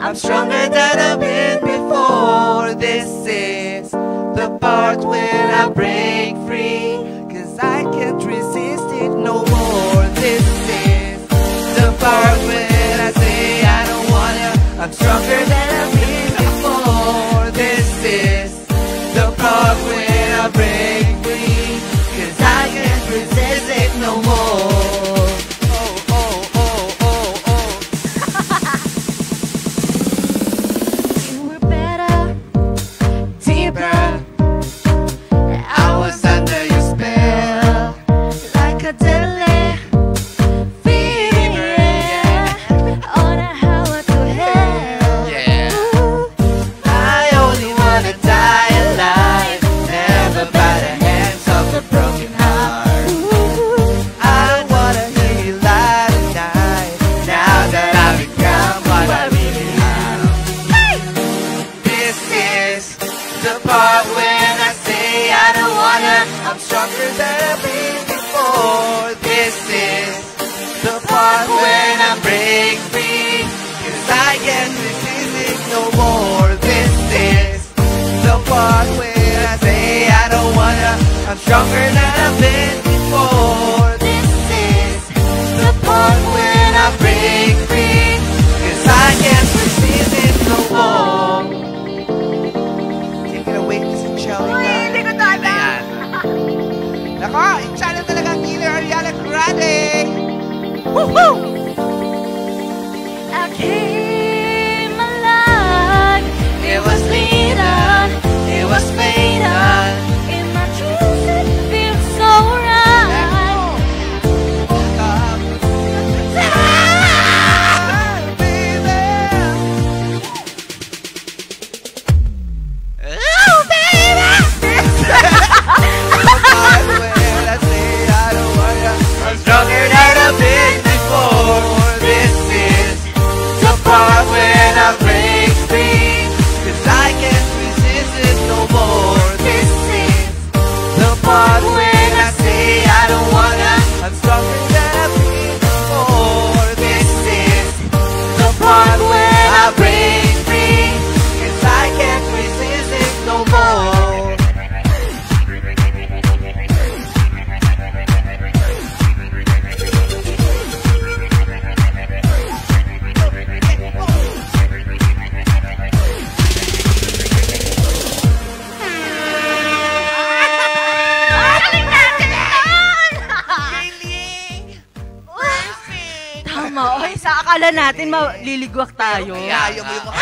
I'm stronger than I've been before. This is the part when I break free, 'cause I can't resist it no more. This is the part when I say I don't wanna. I'm stronger than I've been before. This is the part when I break free, 'cause I can't resist it no more. I'm stronger than I've been before. This is the part when I break free, 'cause I can't resist it no more. Take it away, Miss Angelica. Uy, hindi ko tata. Nako, yung channel talaga ang killer Ariana Grande. Woohoo! I came alive. It was leader. It was fatal. Akala natin maliligwak tayo. Ayaw mo yung mga,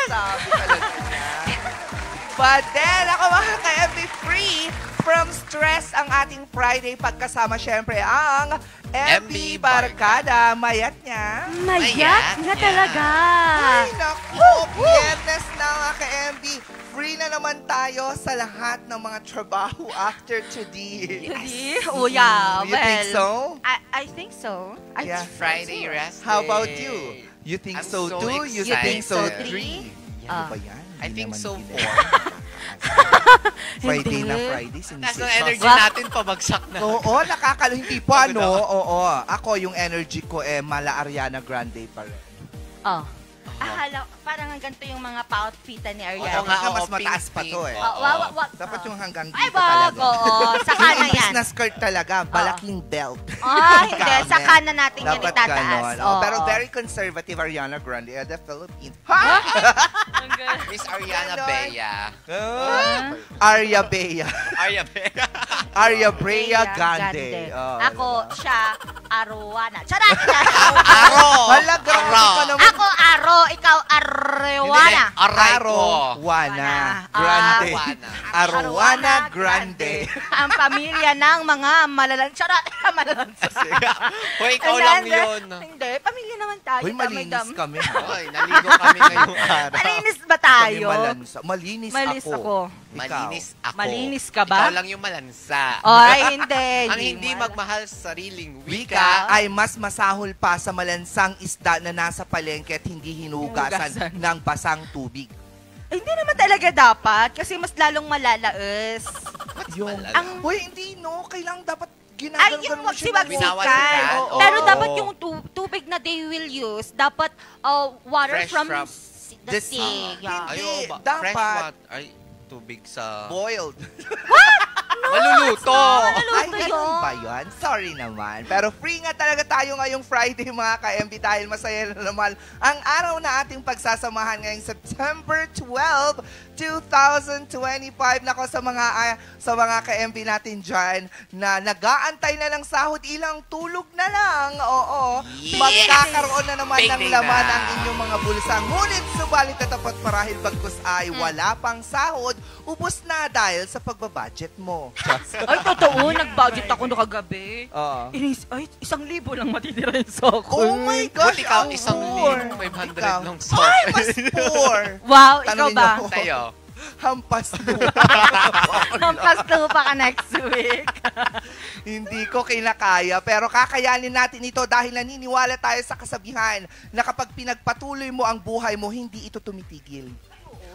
sabi talaga. But then, ako mga ka-MB free from stress ang ating Friday pagkasama syempre ang MB Barkada. Mayat niya. Mayat na talaga. Ay, naku. Viernes na mga ka-MB. Free na naman tayo sa lahat ng mga trabaho after today. Oh, yeah. You think so? I think so. Yeah. Friday rest. How about you? You think I'm so so too? You excited. think so Three? three? Ano ba yan? I think so 4. Friday Hindi. na Friday. Tapos ang energy natin pabagsak na. Oo, hindi pa, no? Oo. Ako, yung energy ko, mala Ariana Grande pa rin. Oh. Ahala, parang ganito yung mga pa-outfitan ni Ariana. Oo nga, mas oo, mataas pa pink, to eh. pink. Dapat yung hanggang dito Ay, talaga. oo. Saka na Yung yan. na skirt talaga, balaking belt. Hindi. Gamet. Saka na natin yan Dapat itataas. ganon. Oo. Pero very conservative Ariana Grande of the Philippines. Miss Ariana Bea. Arya Bea. Arya Bea. Arya Brea Grande. Ako, siya, Arowana. Charot! Aro. Hala, grabe ka naman. Ako, Aro. Ikaw, Arowana. Arowana Grande. Arowana Grande. Ang pamilya ng mga malalang. Charot! Malalansa. Hoy, ikaw lang yun. Hindi, pamilya naman tayo. Hoy, malinis kami. Hoy, naligo kami ngayong araw. Malinis ba tayo? Malinis Malinis ako. Malinis ako. Malinis ka ba? Ikaw lang yung malansa. Ay, hindi. Ang hindi magmahal sa sariling Wika wika ay mas masahol pa sa malansang isda na nasa palengke at hindi hinugasan ng basang tubig. Hindi naman talaga dapat kasi mas lalong malalaes. Yung, Ang hoy, hindi no. Kailangan dapat Ay, yung ginaganon mo siya. magsibagsikan. Oo. Pero dapat yung tubig na they will use, dapat water Fresh from from the sea. Yeah. Ay, Hindi, oo ba? dapat- Fresh water. Ay, tubig sa... Boiled. Maluluto! Ay, Naluto ganun yun. ba yun? Sorry naman. Pero free nga talaga tayo ngayong Friday, mga ka-MB, dahil masaya na naman ang araw na ating pagsasamahan ngayong September 12, 2025. Nako, sa mga ka-MB natin dyan na nag-aantay na ng sahod, ilang tulog na lang. Oo. Yes! Magkakaroon na naman ng Payday laman na. ang inyong mga bulsa. Ngunit, subalit na tapat marahil bagkus ay wala pang sahod, ubos na dahil sa pagbabudget mo. Ay, totoo. Nag-budget ako no kagabi. Oo. Ay, 1,000 lang matitira yung soko. Oh my gosh, Buti ka, ang 1,500 Ikaw. nung Ay, sauce. mas poor. Wow, ikaw Tanungin ba? niyo ako. Sa'yo. Hampas lupa. Hampas lupa ka next week. Hindi ko kinakaya, pero kakayanin natin ito dahil naniniwala tayo sa kasabihan na kapag pinagpatuloy mo ang buhay mo, hindi ito tumitigil.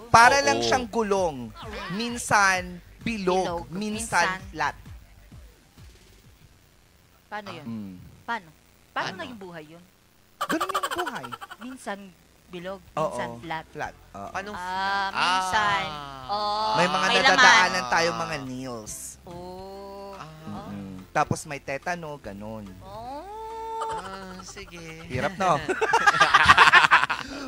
Para Oo. lang siyang gulong. Minsan, bilog. Minsan, Minsan. flat. Paano yun? Mm. Paano? Paano Paano? naging buhay yun? Ganun yung buhay. Minsan bilog, Oo. minsan flat. Flat. Oo. Paano? Minsan. Oh, May mga may nadadaanan laman. tayong mga nails. Oh. Ah. Tapos may tetano, ganun. Oh. Sige. Hirap, no?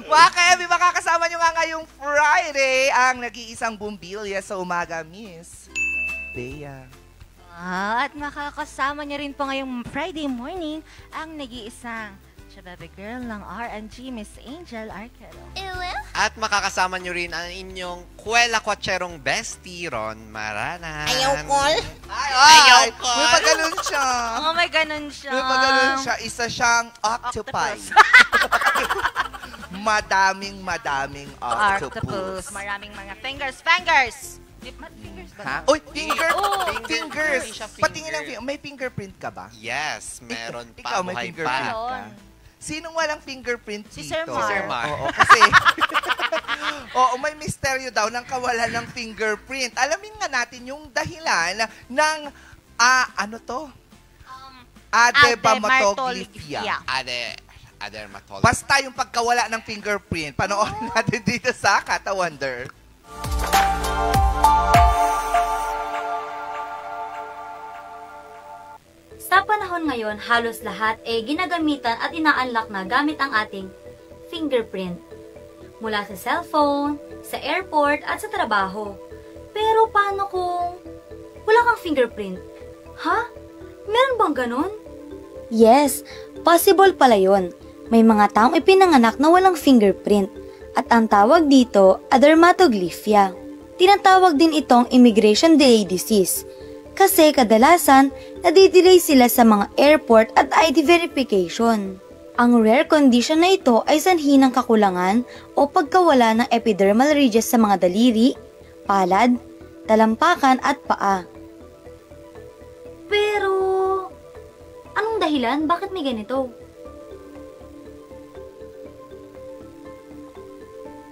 Mga ka-MB, makakasama nyo nga ngayong Friday ang nag-iisang bumbilya sa umaga, Miss Bea. At makakasama niya rin po ngayong Friday morning ang nag-iisang Baby girl ng R&G, Miss Angel Arquero. At makakasama nyo rin ang inyong Kuwela Kwatcherong bestie, Ron Maranan. Ay, Ayaw ko. May paganon siya. Oh, may ganun siya. May paganon siya. Isa siyang octopi. madaming octopus. Maraming mga fingers. Fingers ba? Ha? Uy, fingers! Finger. Patingin lang, may fingerprint ka ba? Yes, meron pa. Ikaw may Buhay fingerprint pa. ka? Sinong walang fingerprint Si dito? Sir Mar. Sir Mar. Oo, kasi... Oo, may misteryo daw ng kawalan ng fingerprint. Alamin nga natin yung dahilan ng... ano to? Adematoglyphia. Adermatology. Basta yung pagkawala ng fingerprint. Panoorin natin dito sa Kata Wonder. Sa panahon ngayon, halos lahat ay ginagamitan at ina-unlock na gamit ang ating fingerprint. Mula sa cellphone, sa airport, at sa trabaho. Pero paano kung wala kang fingerprint? Ha? Meron bang ganun? Yes, possible pala yun. May mga taong ipinanganak na walang fingerprint. At ang tawag dito, adermatoglyphia. Tinatawag din itong immigration delay disease. Kasi kadalasan, nadidelay sila sa mga airport at ID verification. Ang rare condition na ito ay sanhi ng kakulangan o pagkawala ng epidermal ridges sa mga daliri, palad, talampakan at paa. Pero, anong dahilan? Bakit may ganito?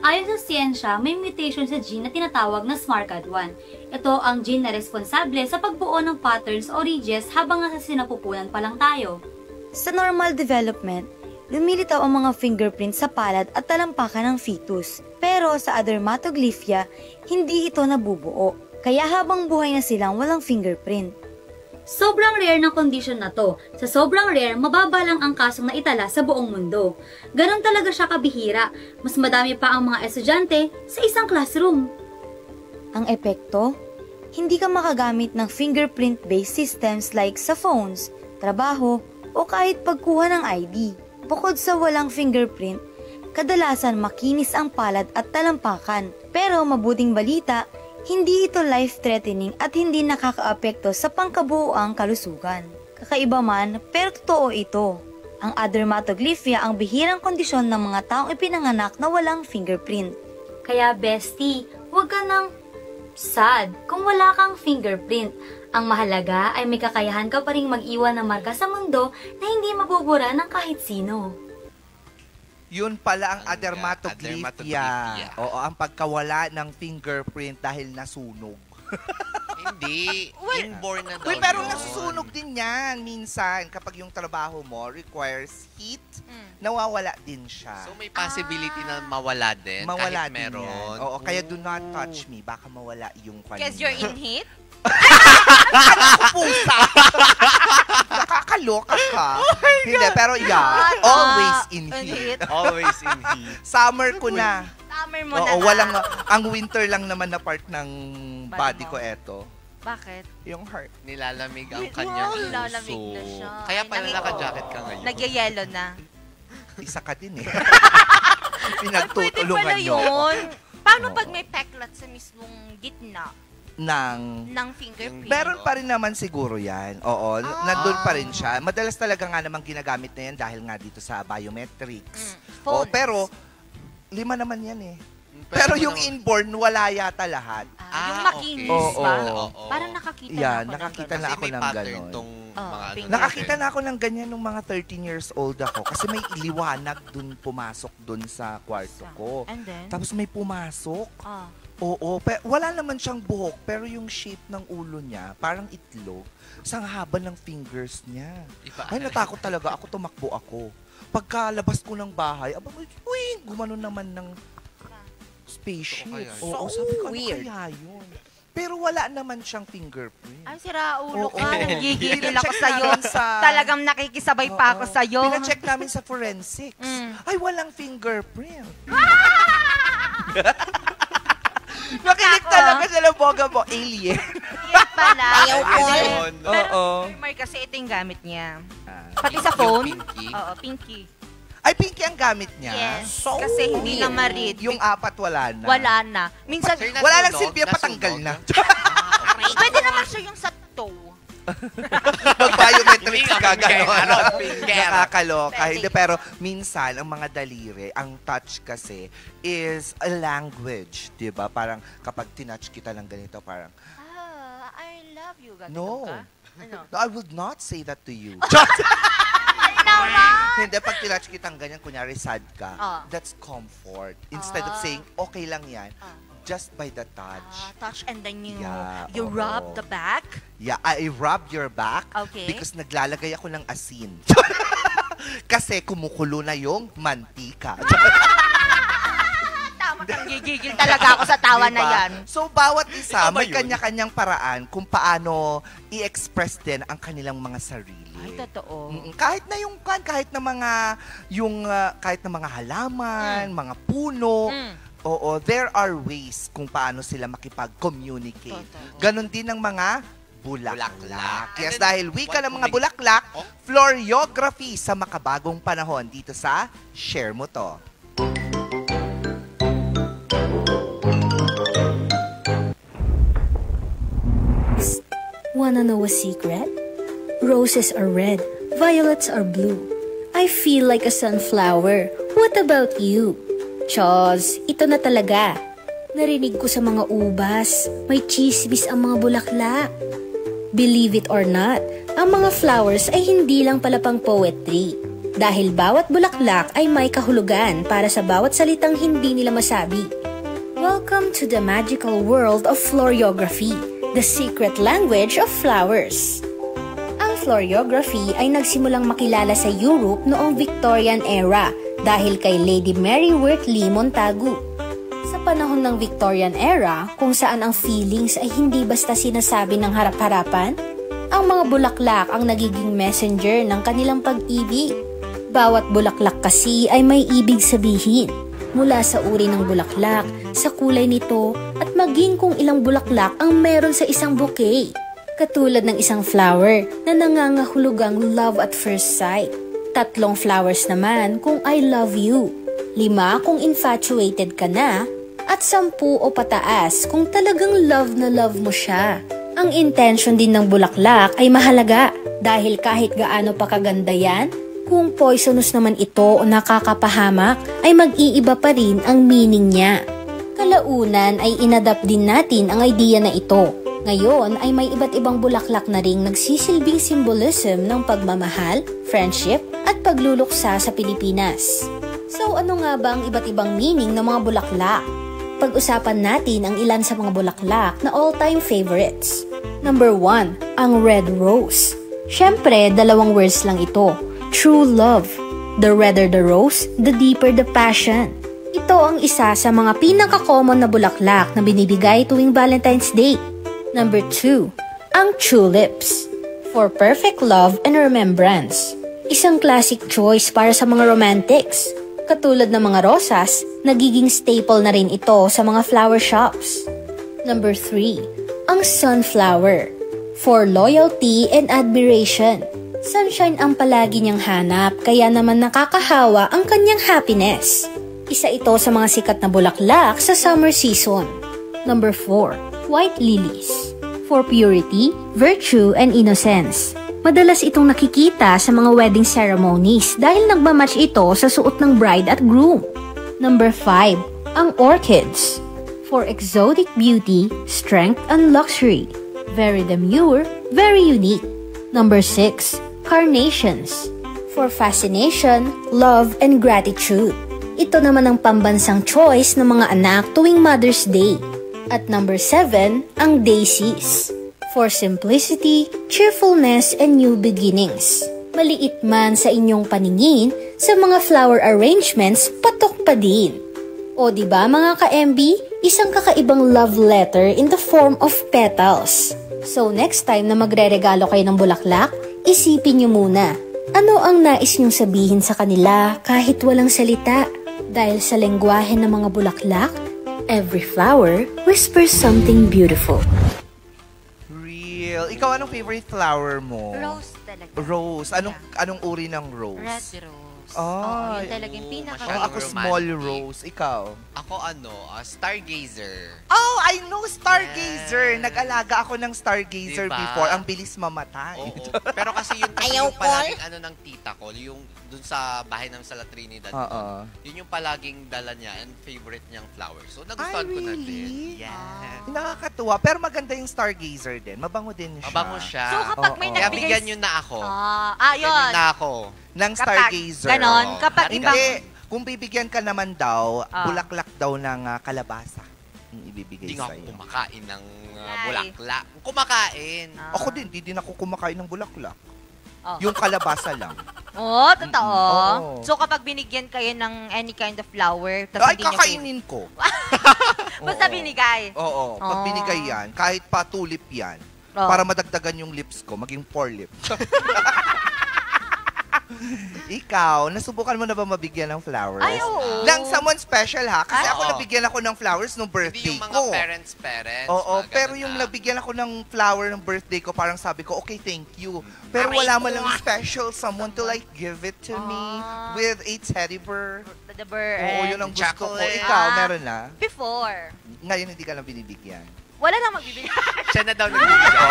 Ayon sa siyensya, may mutation sa gene na tinatawag na SMARCAD1. Ito ang gene na responsable sa pagbuo ng patterns o ridges habang nasa sinapupunan pa lang tayo. Sa normal development, lumilitaw ang mga fingerprints sa palad at talampakan ng fetus. Pero sa adermatoglyphia, hindi ito nabubuo. Kaya habang buhay na silang walang fingerprint. Sobrang rare ng condition na to. Sa sobrang rare, mababa lang ang kasong naitala sa buong mundo. Ganon talaga siya kabihira. Mas madami pa ang mga estudyante sa isang classroom. Ang epekto? Hindi ka makagamit ng fingerprint-based systems like sa phones, trabaho, o kahit pagkuha ng ID. Bukod sa walang fingerprint, kadalasan makinis ang palad at talampakan. Pero mabuting balita, hindi ito life-threatening at hindi nakakaapekto sa pangkabuoang kalusugan. Kakaiba man, pero totoo ito. Ang adermatoglyphia ang bihirang kondisyon ng mga taong ipinanganak na walang fingerprint. Kaya bestie, huwag ka nang sad kung wala kang fingerprint. Ang mahalaga ay may kakayahan ka pa ring mag-iwan ng marka sa mundo na hindi mabubura ng kahit sino. Yun pala ang Ano nga, adermatoglyphia. adermatoglyphia. Oo, ang pagkawala ng fingerprint dahil nasunog. Hindi. Inborn na daw Uy, pero yun. nasusunog din yan minsan kapag yung trabaho mo requires heat, nawawala din siya. So may possibility na mawala din Mawala kahit din meron. yan. Oo, kaya do not touch me. Baka mawala yung kanina. Because you're in heat? Pusa! Nakakaloka ka. Hindi, pero God. always in In heat. heat. Always in heat. Summer ko na. Summer mo na Oo, nga. walang, ang winter lang naman na part ng body mo. ko eto. Bakit? Yung heart. Nilalamig ang kanyang puso. Nilalamig na siya. Kaya Ay, pala naka-jacket ka ngayon. Nagyayelo na. Isa ka din eh. Pwede Pinagtutulungan pala nyo. yun. Paano Oo. pag may peklat sa mismong gitna ng fingerprint? meron pa rin naman siguro yan. Oo, nandun pa rin siya. Madalas talaga nga namang ginagamit na yan dahil nga dito sa biometrics. Oo, Phones. pero 5 naman yan eh. Pero yung inborn, wala yata lahat. Yung makinis okay. ba? Oo. Parang nakakita Yan, na ako nakakita ng na Kasi ako may ng pattern ganon. tong mga ano. Nakakita na ako ng ganyan nung mga 13 years old ako. Kasi may liwanag dun pumasok dun sa kwarto ko. And then? Tapos may pumasok. Ah. Oo, wala naman siyang buhok, pero yung shape ng ulo niya, parang itlog. Sang haba ng fingers niya. Iba. Ay, natakot talaga ako, tumakbo ako. Pagkalabas ko ng bahay, gumano naman ng spaceship. Oo, sabi ko, ano kaya yun? Pero wala naman siyang fingerprint. Ay, sira ulo Oo. ka. Nagigigil ako Pinacheck sa'yo. namin sa- Talagang nakikisabay pa ako Oo. sa'yo. Pina-check namin sa forensics. Ay, walang fingerprint. Nakilig talaga sila boga mo. Alien. Yan pala. Ayaw ko. Pero, Oo. Mark, kasi ito yung gamit niya. Ah. Pati sa phone. Yung pinky? Oo, pinky. Ay, pinky ang gamit niya. Yes. So Kasi hindi na ma-read. Yung 4 wala na. Wala na. Minsan, Sir, Wala lang nasunog? silbiya, patanggal na. pwede naman siya yung sa toe. Mag-biometrics ka gano'n. Ano, finger. Nakakaloka. Pwede. Hindi, pero minsan, ang mga daliri, ang touch kasi is a language. Diba? Parang kapag tinouch kita ng ganito, parang, I love you. Ganito No. ka? Ano? no, I would not say that to you. Hindi, pag tinouch kitang ganyan, kunyari sad ka, that's comfort. Instead of saying, okay lang yan, just by the touch. Touch and then you Yeah, you oo. rub the back. Yeah, I rubbed your back Okay. because naglalagay ako ng asin. Kasi kumukulo na yung mantika. Tama kang gigigil talaga ako sa tawa na Diba? yan. So, bawat isa Ikaw ba may yun? kanya-kanyang paraan kung paano i-express din ang kanilang mga sarili. Ay, totoo. Kahit na yung kahit na mga halaman, mga puno, oo, there are ways kung paano sila makipag-communicate. Totoo. Ganon din ang mga bulaklak. Bulaklak. Yes, And then, dahil wika ng mga one bulaklak, Oh. floriography sa makabagong panahon dito sa Share Mo To. Wanna know a secret? Roses are red, violets are blue. I feel like a sunflower. What about you? Chos, ito na talaga. Narinig ko sa mga ubas, may chismis ang mga bulaklak. Believe it or not, ang mga flowers ay hindi lang pala pang poetry. Dahil bawat bulaklak ay may kahulugan para sa bawat salitang hindi nila masabi. Welcome to the magical world of floriography, the secret language of flowers. Ang floriography ay nagsimulang makilala sa Europe noong Victorian era dahil kay Lady Mary Wortley Montagu. Sa panahon ng Victorian era, kung saan ang feelings ay hindi basta sinasabi ng harap-harapan, ang mga bulaklak ang nagiging messenger ng kanilang pag-ibig. Bawat bulaklak kasi ay may ibig sabihin. Mula sa uri ng bulaklak, sa kulay nito, at maging kung ilang bulaklak ang meron sa isang bouquet. Katulad ng isang flower na nangangahulugang love at first sight. 3 flowers naman kung I love you. 5 kung infatuated ka na. At 10 o pataas kung talagang love na love mo siya. Ang intention din ng bulaklak ay mahalaga dahil kahit gaano pa kaganda yan, kung poisonous naman ito o nakakapahamak, ay mag-iiba pa rin ang meaning niya. Kalaunan ay inadapt din natin ang idea na ito. Ngayon ay may iba't ibang bulaklak na ring nagsisilbing symbolism ng pagmamahal, friendship, at pagluluksa sa Pilipinas. So ano nga ba ang iba't ibang meaning ng mga bulaklak? Pag-usapan natin ang ilan sa mga bulaklak na all-time favorites. Number 1, ang red rose. Siyempre, dalawang words lang ito. True love. The redder the rose, the deeper the passion. Ito ang isa sa mga pinaka-common na bulaklak na binibigay tuwing Valentine's Day. Number 2, ang tulips. For perfect love and remembrance. Isang classic choice para sa mga romantics. Katulad ng mga rosas, nagiging staple na rin ito sa mga flower shops. Number 3, ang sunflower. For loyalty and admiration. Sunshine ang palagi niyang hanap, kaya naman nakakahawa ang kanyang happiness. Isa ito sa mga sikat na bulaklak sa summer season. Number 4, white lilies. For purity, virtue, and innocence. Madalas itong nakikita sa mga wedding ceremonies dahil nagmamatch ito sa suot ng bride at groom. Number 5, ang orchids. For exotic beauty, strength, and luxury. Very demure, very unique. Number 6, carnations. For fascination, love, and gratitude. Ito naman ang pambansang choice ng mga anak tuwing Mother's Day. At number 7, ang daisies. For simplicity, cheerfulness, and new beginnings. Maliit man sa inyong paningin, sa mga flower arrangements, patok pa din. O diba mga ka-MB, isang kakaibang love letter in the form of petals. So next time na magre-regalo kayo ng bulaklak, isipin nyo muna, ano ang nais nyong sabihin sa kanila kahit walang salita? Dahil sa lengguwahe ng mga bulaklak, every flower whispers something beautiful. Real. Ikaw, anong favorite flower mo? Rose talaga. Rose. Anong uri ng rose? Red rose. Ah, Yun talaga yung pinaka. masyadong ako small romantic. rose. Ikaw? Ako stargazer. Oh, I know Stargazer. Yes. Nag-alaga ako ng Stargazer Diba? before. Ang bilis mamatay. Oo. Pero kasi yun kasi yung palaging ng tita ko, yung dun sa bahay ng Sala Trinidad. Oo. Yun yung palaging dala niya and favorite niyang flower. So nagustuhan ko na din. Yes. Nakakatuwa. Pero maganda yung Stargazer din. Mabango din siya. Mabango siya. So kapag may Oo. Kaya nagbigay... bigyan nyo na ako. Bigyan Bigyan yun. nyo na ako. Ng Kapag Stargazer. ganon, Oo. kapag Hindi. ibang... Kung bibigyan ka naman daw, Ah. bulaklak daw ng kalabasa. Yung ibibigay Hindi nga ako sa'yo. kumakain ng Yay. bulaklak. Kumakain. Ako din, di din ako kumakain ng bulaklak. Oh. Yung kalabasa lang. Oh, totoo. Oo. So kapag binigyan kayo ng any kind of flower, tapos Ay, hindi nyo kakainin ko. basta Oo. binigay. Oo, pag Oh. binigay yan, kahit pa tulip yan, Oh. para madagdagan yung lips ko, maging 4 lips. Ikaw, nasubukan mo na ba mabigyan ng flowers? Ay, oo. Ng someone special ha? Kasi Ay, ako oo. nabigyan ako ng flowers nung Hindi birthday yung mga ko. parents. Oo, mga pero ganun yung na. nabigyan ako ng flower ng birthday ko, parang sabi ko, okay, thank you. Pero wala man lang special someone to like give it to me Ah. with a teddy bear. The bird. Oo, yun ang gusto ko. chocolate. Ikaw, Ah. meron na? Before. Ngayon hindi ka lang binibigyan. Wala lang magbibigay. Siya na daw nagbibigay.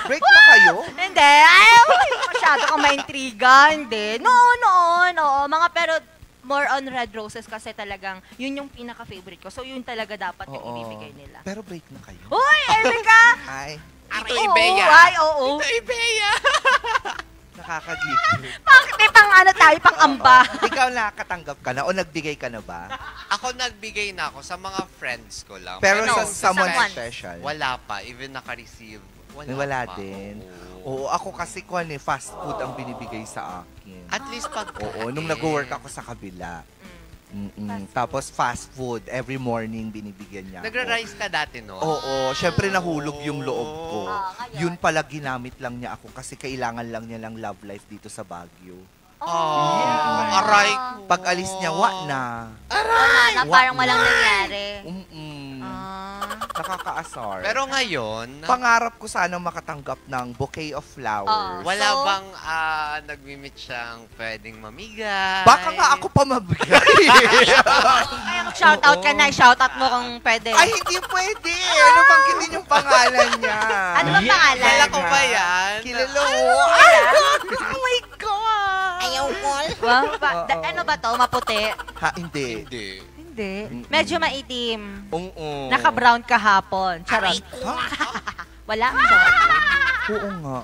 Break na kayo? Hindi. Ay, masyado kang maintriga. Hindi. Noon. Oo, mga pero more on red roses kasi talagang yun yung pinaka-favorite ko. So yun talaga dapat yung Oo. ibibigay nila. Pero break na kayo. Uy, Erika! Ay, Ito Oo, Ibeya. Ay, oo. Ito Ibeya. nakakagigil. Bakit may pang ano tayo, pang amba? Ikaw nakatanggap ka na o nagbigay ka na ba? Ako nagbigay na ako sa mga friends ko lang. Pero Ano? sa someone Someone. special? Wala pa. Even naka-receive. Wala pa. din. Oo. Oo, ako kasi fast food ang binibigay sa akin. At least pag Oo, nung nag-work ako sa kabila. Tapos fast food, every morning binibigyan niya ako. Nagra-rise ka dati, no? Oo, syempre nahulog yung loob ko. Ngayon. Yun pala ginamit lang niya ako kasi kailangan lang niya ng love life dito sa Baguio. Oh, aray ko. Pag alis niya, na. Wala na, parang Wala. walang nangyari. Nakakaasar. Pero ngayon, Pangarap ko sanang makatanggap ng bouquet of flowers. wala So- bang nagmi-meet siyang pwedeng mamigay? Baka nga ako pa mabigay. Kaya mag-shoutout ka na, shoutout mo kung pwede. Ay, hindi pwede. Ano bang hindi yung pangalan niya? Ano bang pangalan? Kala ko ba yan? Kilala mo. Ay, oh my God. Ayaw mo? Wow, Oo. ano ba to? Maputi? Ha, hindi. Hindi. Hindi. Medyo maitim. Oo. Naka-brown kahapon. Charot. Ha? Wala ka ba? Oo nga.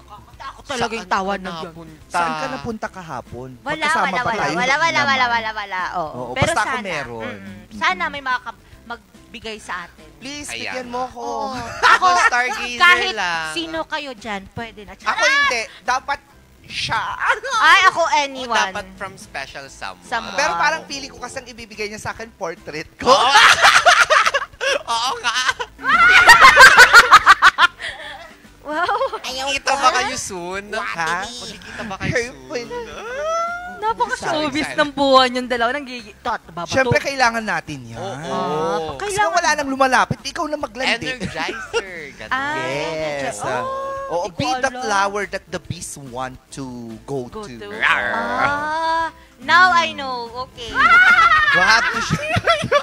Ako talaga yung tawad na yun. Saan ka napunta kahapon? Wala, Magkasama wala, ba wala, tayo? wala, Hindi wala, naman. wala. Oo. Oo, Pero basta ako sana, meron. sana may bigay sa atin. Please, Ayan. bigyan mo ko. Oo. Ako, stargazer Kahit lang. sino kayo dyan, pwede na. Ako hindi. Dapat siya. Ay, ako O anyone. dapat from special someone. Someone. Pero parang feeling ko kasi ang ibibigay niya sa akin portrait ko. Oo. Oo nga. Wow. Kita ba kayo soon? Ha? Makikita ba kayo soon? Napaka-showbiz ng buwan yung dalawa. Siyempre, kailangan natin yan. Oo. Kasi kung wala nang lumalapit, ikaw na maglandi. Energizer. Ganun. Ah. Yes. Oh, Be hindi ko the alam. flower that the bees want to go to. Now I know. Okay.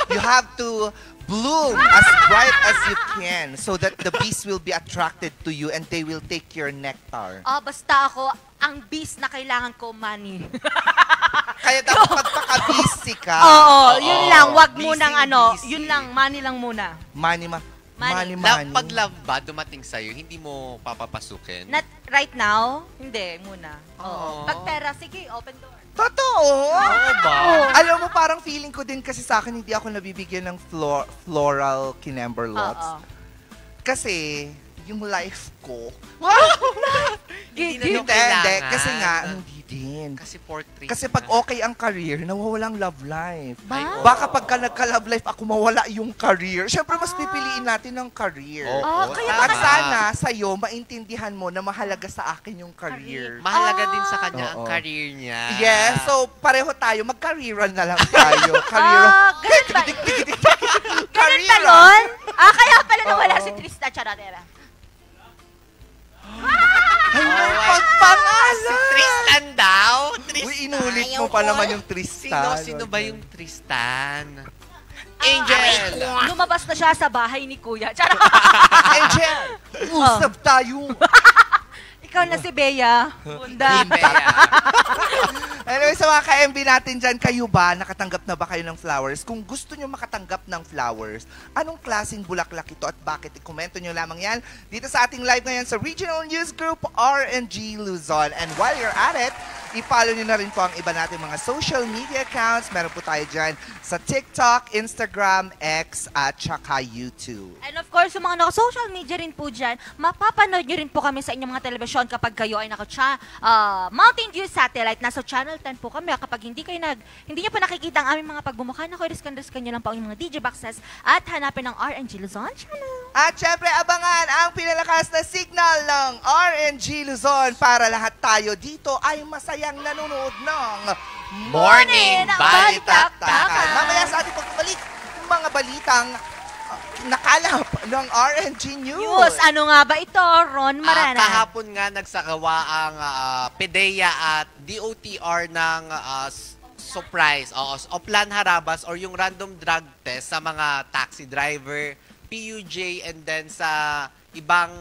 You have to bloom as bright as you can so that the bees will be attracted to you and they will take your nectar. Basta ako, ang bees na kailangan ko, money. Kaya dapat magpaka-busy ka. Oo, yun lang. Wag Busy, munang busy. yun lang, money lang muna. Money. Pag love ba dumating sa'yo, hindi mo papapasukin? Not right now? Hindi, muna. Oo. Pag pera, sige, open door. Totoo! Oo ba? Alam mo, parang feeling ko din kasi sa akin hindi ako nabibigyan ng floral kinemberlots. Oo. Kasi, yung life ko. Hindi na Hindi, nung kailangan. kasi nga, hindi din. Kasi portrait. Kasi pag okay ang career, nawawalang love life. Ay, oo. Baka pagka nagka-love life ako, mawala yung career. Siyempre, mas pipiliin natin ng career. Oo, kaya At tama. sana, sa'yo, maintindihan mo na mahalaga sa akin yung career. Mahalaga din sa kanya ang Oo. career niya. Yes, so pareho tayo, mag-careeran na lang tayo. Ganun ba? Ganun ba Career. nun? Kaya pala nawala Oo. si Trista Charadera. Ay, may Si pagpangalan! Tristan daw? Tristan. Uy, inulit mo pa naman yung Tristan. Sino ba yung Tristan? Angel! Lumabas na siya sa bahay ni Kuya. Charot! Angel! Usap tayo! Ikaw na si Bea. Bunda. Anyway, sa mga ka-MB natin dyan, kayo ba, nakatanggap na ba kayo ng flowers? Kung gusto nyo makatanggap ng flowers, anong klaseng bulaklak ito at bakit? I-komento nyo lamang yan dito sa ating live ngayon sa Regional News Group RNG Luzon. And while you're at it, i-follow nyo na rin po ang iba nating mga social media accounts. Meron po tayo dyan sa TikTok, Instagram, X, at saka YouTube. And of course, yung mga naka-social media rin po dyan, mapapanood nyo rin po kami sa inyong mga telebisyon kapag kayo ay Mountain View Satellite. Nasa Channel 10 po kami. Kapag hindi nyo pa nakikita ang aming mga pagbumukha, riskan-riskan nyo lang po ang mga DJ boxes at hanapin ang RNG Luzon Channel. At syempre, abangan ang pinalakas na signal ng RNG Luzon para lahat tayo dito ay masayang nanonood ng Morning Balitaktakan. Mamaya sa ating pagbalik, mga balitang nakalap ng RNG News. Ano nga ba ito, Ron Marana? Kahapon nga nagsagawa ang PDEA at DOTR ng surprise o plan harabas or yung random drug test sa mga taxi driver, PUJ, and then sa ibang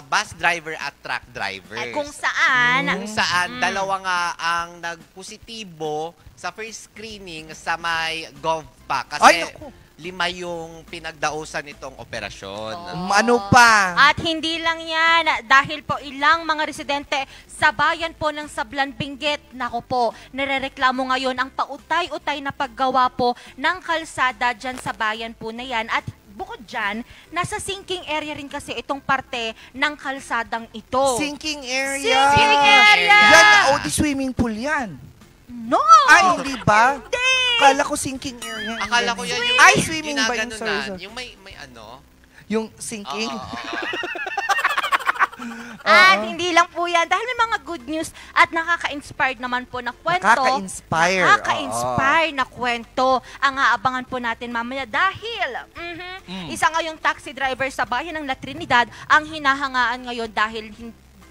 bus driver at truck drivers. Kung saan, Dalawa nga ang nagpositibo sa first screening sa may GovPac. Kasi Ay, naku. 5 yung pinagdausan nitong operasyon. Ano pa? At hindi lang yan, dahil po ilang mga residente sa bayan po ng Sablan Benguet, nako po, nirereklamo ngayon ang pautay-utay na paggawa po ng kalsada dyan sa bayan po na yan. At bukod dyan, nasa sinking area rin kasi itong parte ng kalsadang ito. Sinking area. Sinking area! Yan, di swimming pool yan. No! Ay, hindi ba? Hindi! Akala ko sinking area. Akala ko yan yung Ay, swimming ba yung ginaganunan, sorry. yung may ano? Yung sinking? At hindi lang po yan, dahil may mga good news at nakaka-inspired naman po na kwento. Nakaka-inspire. Nakaka-inspire na kwento ang aabangan po natin mamaya dahil isa ngayong taxi driver sa bayan ng La Trinidad ang hinahangaan ngayon dahil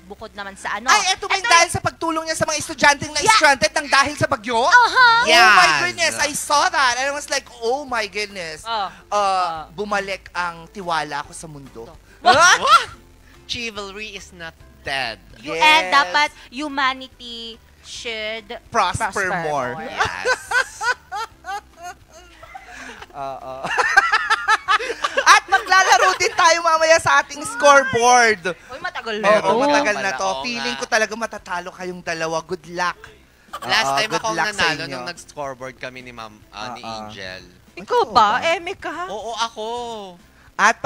bukod naman sa ano. Ay, eto ba yung dahil sa pagtulong niya sa mga estudyanteng na stranded ng dahil sa bagyo? Yes. Oh my goodness, I saw that. And I was like, oh my goodness. Bumalik ang tiwala ko sa mundo. Chivalry is not dead. And dapat humanity should prosper more. Yes. At maglalaro din tayo mamaya sa ating scoreboard. Uy, matagal Oo, matagal pala, na to. oo Feeling nga. ko talaga matatalo kayong dalawa. Good luck. Last time good ako luck sa nanalo inyo. nung nag-scoreboard kami ni Ma'am ni Angel. Ikaw ba? Eme ka? Oo, ako. At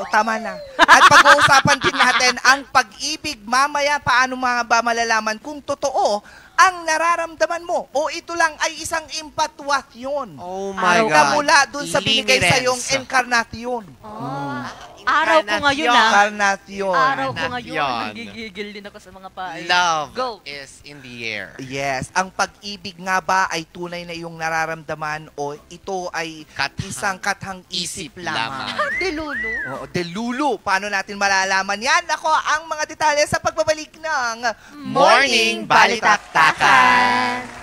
tama na. At pag-uusapan din natin ang pag-ibig mamaya. Paano mga ba malalaman kung totoo ang nararamdaman mo o ito lang ay isang impatuasyon. Oh my Na God. mula dun sa binigay sa iyong Limerence. enkarnasyon. Araw ko ngayon ah. Enkarnasyon. Araw ko Yan. ngayon. Nagigigil din ako sa mga paay. Love Go. is in the air. Yes. Ang pag-ibig nga ba ay tunay na iyong nararamdaman o ito ay isang kathang isip lamang? Delulu. Oo, delulu. Paano natin malalaman yan? Ako, ang mga detalye sa pagbabalik ng Morning Balitaktakan.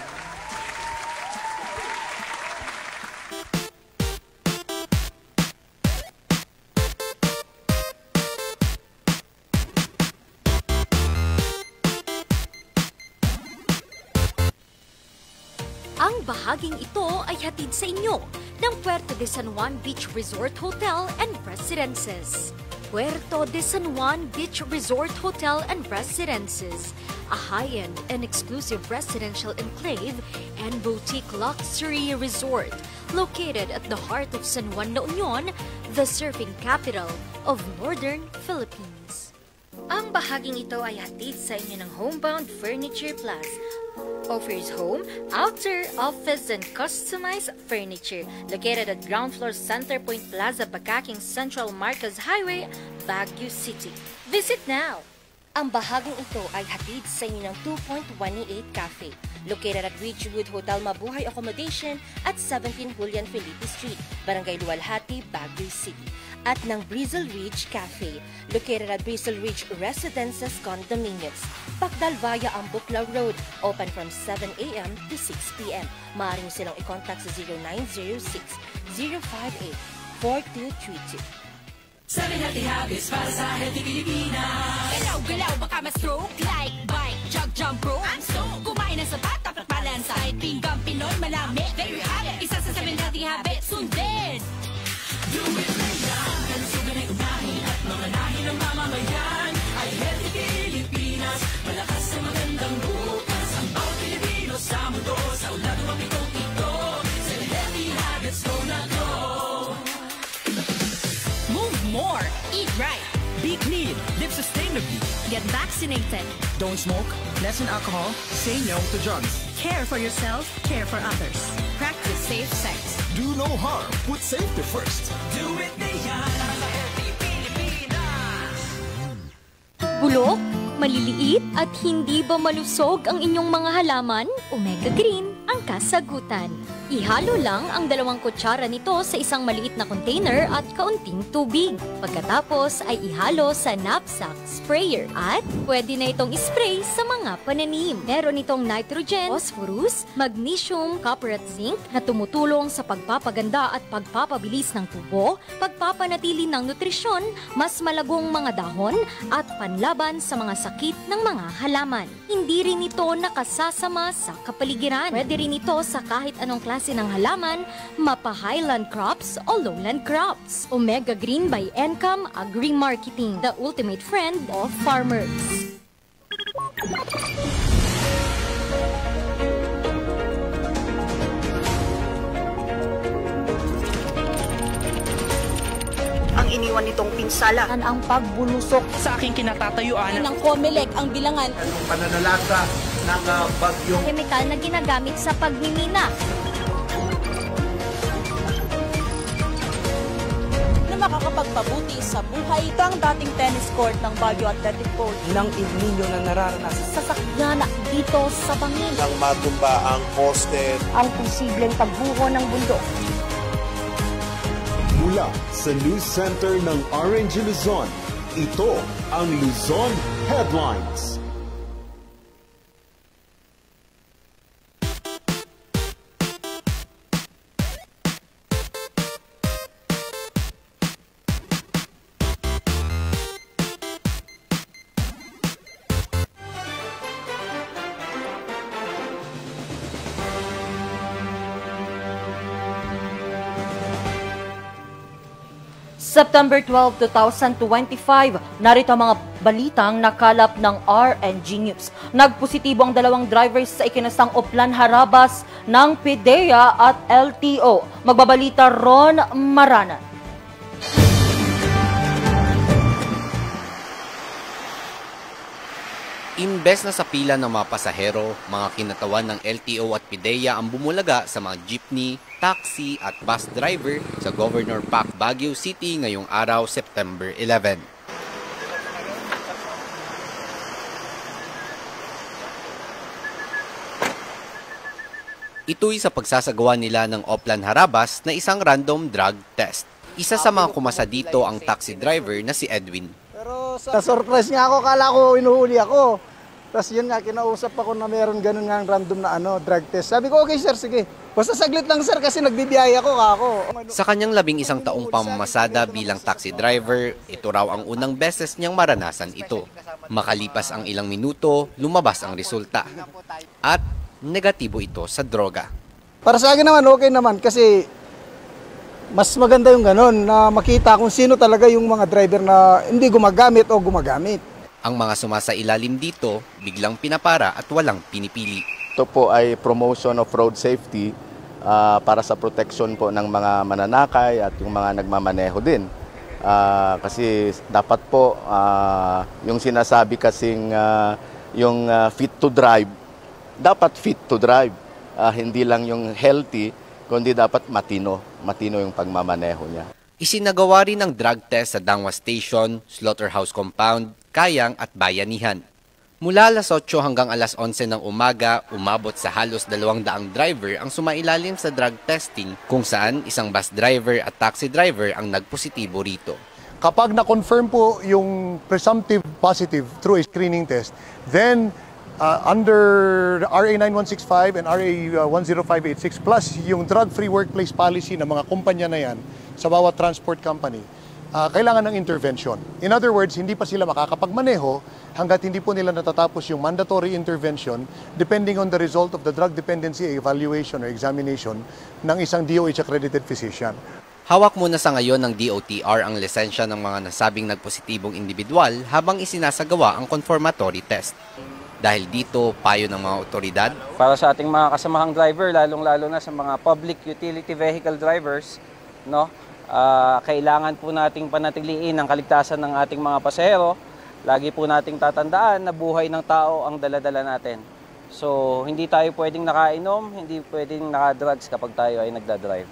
Ang bahaging ito ay hatid sa inyo ng Puerto de San Juan Beach Resort Hotel and Residences. Puerto de San Juan Beach Resort Hotel and Residences, a high-end and exclusive residential enclave and boutique luxury resort located at the heart of San Juan La Union, the surfing capital of Northern Philippines. Ang bahaging ito ay hatid sa inyo ng Homebound Furniture Plus. Offers home, outer, office, and customized furniture located at ground floor Centerpoint Plaza, Bakaking Central Marcos Highway, Baguio City. Visit now! Ang bahaging ito ay hatid sa inyo ng 2.188 Cafe, located at Ridgewood Hotel Mabuhay Accommodation at 17 Julian Felipe Street, Barangay Luwalhati, Baguio City. At ng Brizzle Ridge Cafe, located at Brizzle Ridge Residences Condominiums, Pacdal via Ambuclaw Road, open from 7 a.m. to 6 p.m. Maaari niyo silang i-contact sa 0906-058-4232. 7 Healthy Habits para sa Healthy Pilipinas. Galaw-galaw baka ma-stroke like bike, jog, jump rope. I'm so kumain ng sapat, dapat balance. Kahit pinggang Pinoy, malami. There you have it. Isa sa 7 Healthy Habits, sundin. Do it na yan. Kalusugan ay unahin at mamanahin ng mamamayan. Ay Healthy Pilipinas, malakas sa magandang bukas. Ang bawat Pilipino sa mundo, sa ulado ang pitong ito. 7 Healthy Habits, go na go. Move more, eat right, be clean, live sustainably. Get vaccinated. Don't smoke, lessen alcohol, say no to drugs. Care for yourself, care for others. Practice safe sex. Do no harm, put safety first. Do it na yan sa Healthy Pilipinas. Bulok, maliliit at hindi ba malusog ang inyong mga halaman? Omega Green ang kasagutan. Ihalo lang ang 2 kutsara nito sa isang maliit na container at kaunting tubig. Pagkatapos ay ihalo sa knapsack sprayer at pwede na itong spray sa mga pananim. Meron itong nitrogen, phosphorus, magnesium, copper at zinc na tumutulong sa pagpapaganda at pagpapabilis ng tubo, pagpapanatili ng nutrisyon, mas malagong mga dahon at panlaban sa mga sakit ng mga halaman. Hindi rin ito nakasasama sa kapaligiran. Pwede rin ito sa kahit anong klase ng halaman, mapa-highland crops o lowland crops. Omega Green by Encam Agri-Marketing, the ultimate friend of farmers. Ang iniwan nitong pinsala ang pagbulusok Sa aking kinatatayuan, ng COMELEC ang bilangan Anong pananalasa ng bagyong Chemical na ginagamit sa pagmimina. na makakapagpabuti sa buhay. Ito ang dating tennis court ng Baguio Athletic Court. ng El Nino na nararanasan. Sasakyan dito sa bangin. Nang matumba ang poste. Ang posibleng pagbuho ng bundok. Mula sa News Center ng RNG Luzon, ito ang Luzon Headlines. September 12, 2025, narito ang mga balitang nakalap ng RNG News. Nagpositibo ang dalawang drivers sa ikinasang Oplan Harabas ng PIDEA at LTO. Magbabalita Ron Maranan. Imbes na sa pila ng mga pasahero, mga kinatawan ng LTO at PIDEA ang bumulaga sa mga jeepney, taxi at bus driver sa Governor Park, Baguio City ngayong araw, September 11. Ito'y sa pagsasagawa nila ng Oplan Harabas na isang random drug test. Isa sa mga kumasa dito ang taxi driver na si Edwin. Pero na-surprise nga ako, kala ko inuhuli ako. Tapos yun nga, kinausap ako na meron ganun nga random na drug test. Sabi ko, okay sir, sige. Basta saglit lang sir kasi nagbibiyaya ko kako. Sa kanyang 11 taong pamamasada bilang taxi driver, ito raw ang unang beses niyang maranasan ito. Makalipas ang ilang minuto, lumabas ang resulta. At negatibo ito sa droga. Para sa akin naman, okay naman kasi mas maganda yung ganun na makita kung sino talaga yung mga driver na hindi gumagamit o gumagamit. Ang mga sumasailalim dito, biglang pinapara at walang pinipili. Ito po ay promotion of road safety para sa protection po ng mga mananakay at yung mga nagmamaneho din. Kasi dapat po yung sinasabi kasing yung fit to drive, dapat fit to drive. Hindi lang yung healthy, kundi dapat matino yung pagmamaneho niya. Isinagawa rin ang drug test sa Dangwa Station, Slaughterhouse Compound, Kayang at Bayanihan. Mula alas 8 hanggang alas 11 ng umaga, umabot sa halos 200 driver ang sumailalim sa drug testing kung saan isang bus driver at taxi driver ang nagpositibo rito. Kapag na-confirm po yung presumptive positive through a screening test, then under RA 9165 and RA 10586 plus yung drug-free workplace policy ng mga kumpanya na yan sa bawat transport company, kailangan ng intervention. In other words, hindi pa sila makakapagmaneho hanggat hindi po nila natatapos yung mandatory intervention depending on the result of the drug dependency evaluation or examination ng isang DOH-accredited physician. Hawak muna sa ngayon ng DOTR ang lisensya ng mga nasabing nagpositibong individual habang isinasagawa ang confirmatory test. Dahil dito, payo ng mga otoridad. Para sa ating mga kasamahang driver, lalong-lalo na sa mga public utility vehicle drivers, kailangan po nating panatiliin ang kaligtasan ng ating mga pasahero. Lagi po nating tatandaan na buhay ng tao ang dala-dala natin. So, hindi tayo pwedeng nakainom, hindi pwedeng nakadrugs kapag tayo ay nagdadrive.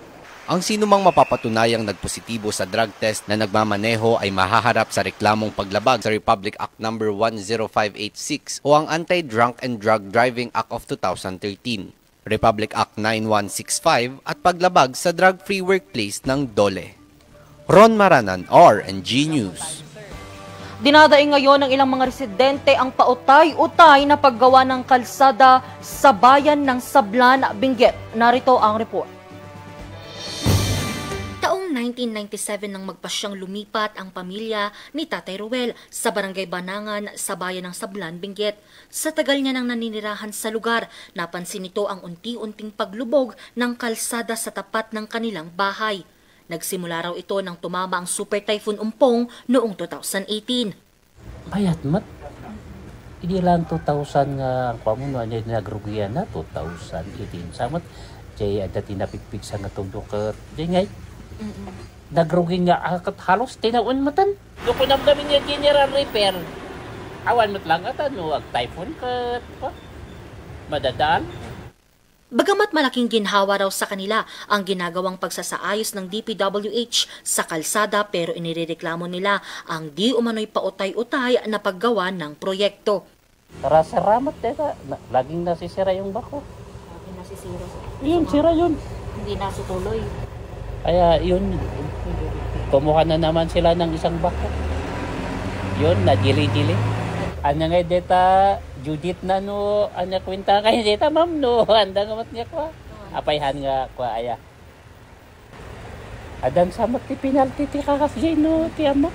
Ang sinumang mapapatunayang nagpositibo sa drug test na nagmamaneho ay mahaharap sa reklamong paglabag sa Republic Act No. 10586 o ang Anti-Drunk and Drug Driving Act of 2013, Republic Act 9165 at paglabag sa drug-free workplace ng DOLE. Ron Maranan, RNG News. Dinadaing ngayon ng ilang mga residente ang pautay-utay na paggawa ng kalsada sa bayan ng Sablan, Benguet. Narito ang report. Taong 1997 nang magpasyang lumipat ang pamilya ni Tatay Ruel sa Barangay Banangan sa bayan ng Sablan, Benguet. Sa tagal niya nang naninirahan sa lugar, napansin nito ang unti-unting paglubog ng kalsada sa tapat ng kanilang bahay. Nagsimula raw ito nang tumama ang Super Typhoon Umpong noong 2018. Bayat mat. Hindi lang 2000 nga ang pamuno niya nagrugian na 2018. Samat, jay ada tinapikpik sa nga tugdok jay ngay. Nagrugi nga halos tinaon matan. Doon ko kami niya general repair. Awan mat lang ata no ag typhoon kat madadaan. Bagamat malaking ginhawa raw sa kanila ang ginagawang pagsasaayos ng DPWH sa kalsada pero inirereklamo nila ang di umano'y pautay-utay na paggawa ng proyekto. Tara saramat teka, laging nasisira yung bako. Laging nasisira. Yun, sira yun. Hindi nasituloy. Kaya yun, kumuha na naman sila ng isang bako. Yun, nadili-dili. Anya nga deta, Judith na no, anya kwenta kayo deta ma'am no, handa nga mat niya kwa. Apayhan nga kwa aya. Adan samat ti penalty ti kakasjay no, ti amo.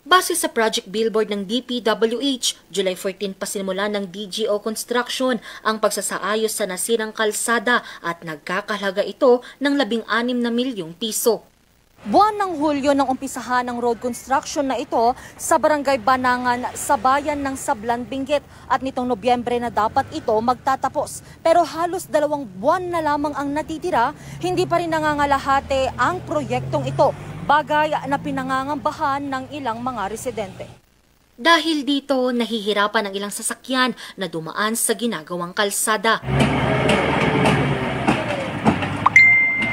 Base sa project billboard ng DPWH, July 14 pa sinimula ng DGO Construction ang pagsasaayos sa nasirang kalsada at nagkakahalaga ito ng 16 na milyong piso. Buwan ng Hulyo nang umpisahan ng road construction na ito sa Barangay Banangan sa bayan ng Sablan, Benguet at nitong Nobyembre na dapat ito magtatapos. Pero halos 2 buwan na lamang ang natitira, hindi pa rin nangangalahati ang proyektong ito, bagay na pinangangambahan ng ilang mga residente. Dahil dito, nahihirapan ang ilang sasakyan na dumaan sa ginagawang kalsada.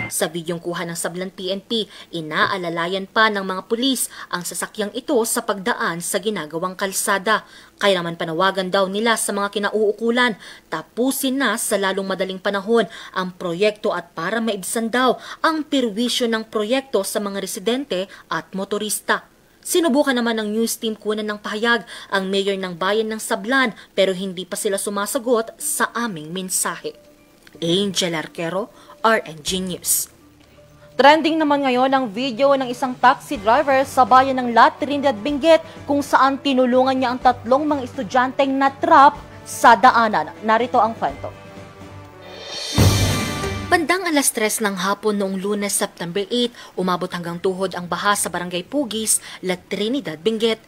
Sa bidyong kuha ng Sablan PNP, inaalalayan pa ng mga pulis ang sasakyang ito sa pagdaan sa ginagawang kalsada. Kaya naman panawagan daw nila sa mga kinauukulan, tapusin na sa lalong madaling panahon ang proyekto at para maibsan daw ang perwisyo ng proyekto sa mga residente at motorista. Sinubukan naman ng news team kunan ng pahayag ang mayor ng bayan ng Sablan pero hindi pa sila sumasagot sa aming mensahe. Angel Arquero, RNG News. Trending naman ngayon ang video ng isang taxi driver sa bayan ng La Trinidad, Benguet kung saan tinulungan niya ang 3 mga estudyanteng na-trap sa daanan. Narito ang kwento. Bandang 3:00 ng hapon noong Lunes, September 8, umabot hanggang tuhod ang baha sa Barangay Pugis, La Trinidad, Benguet.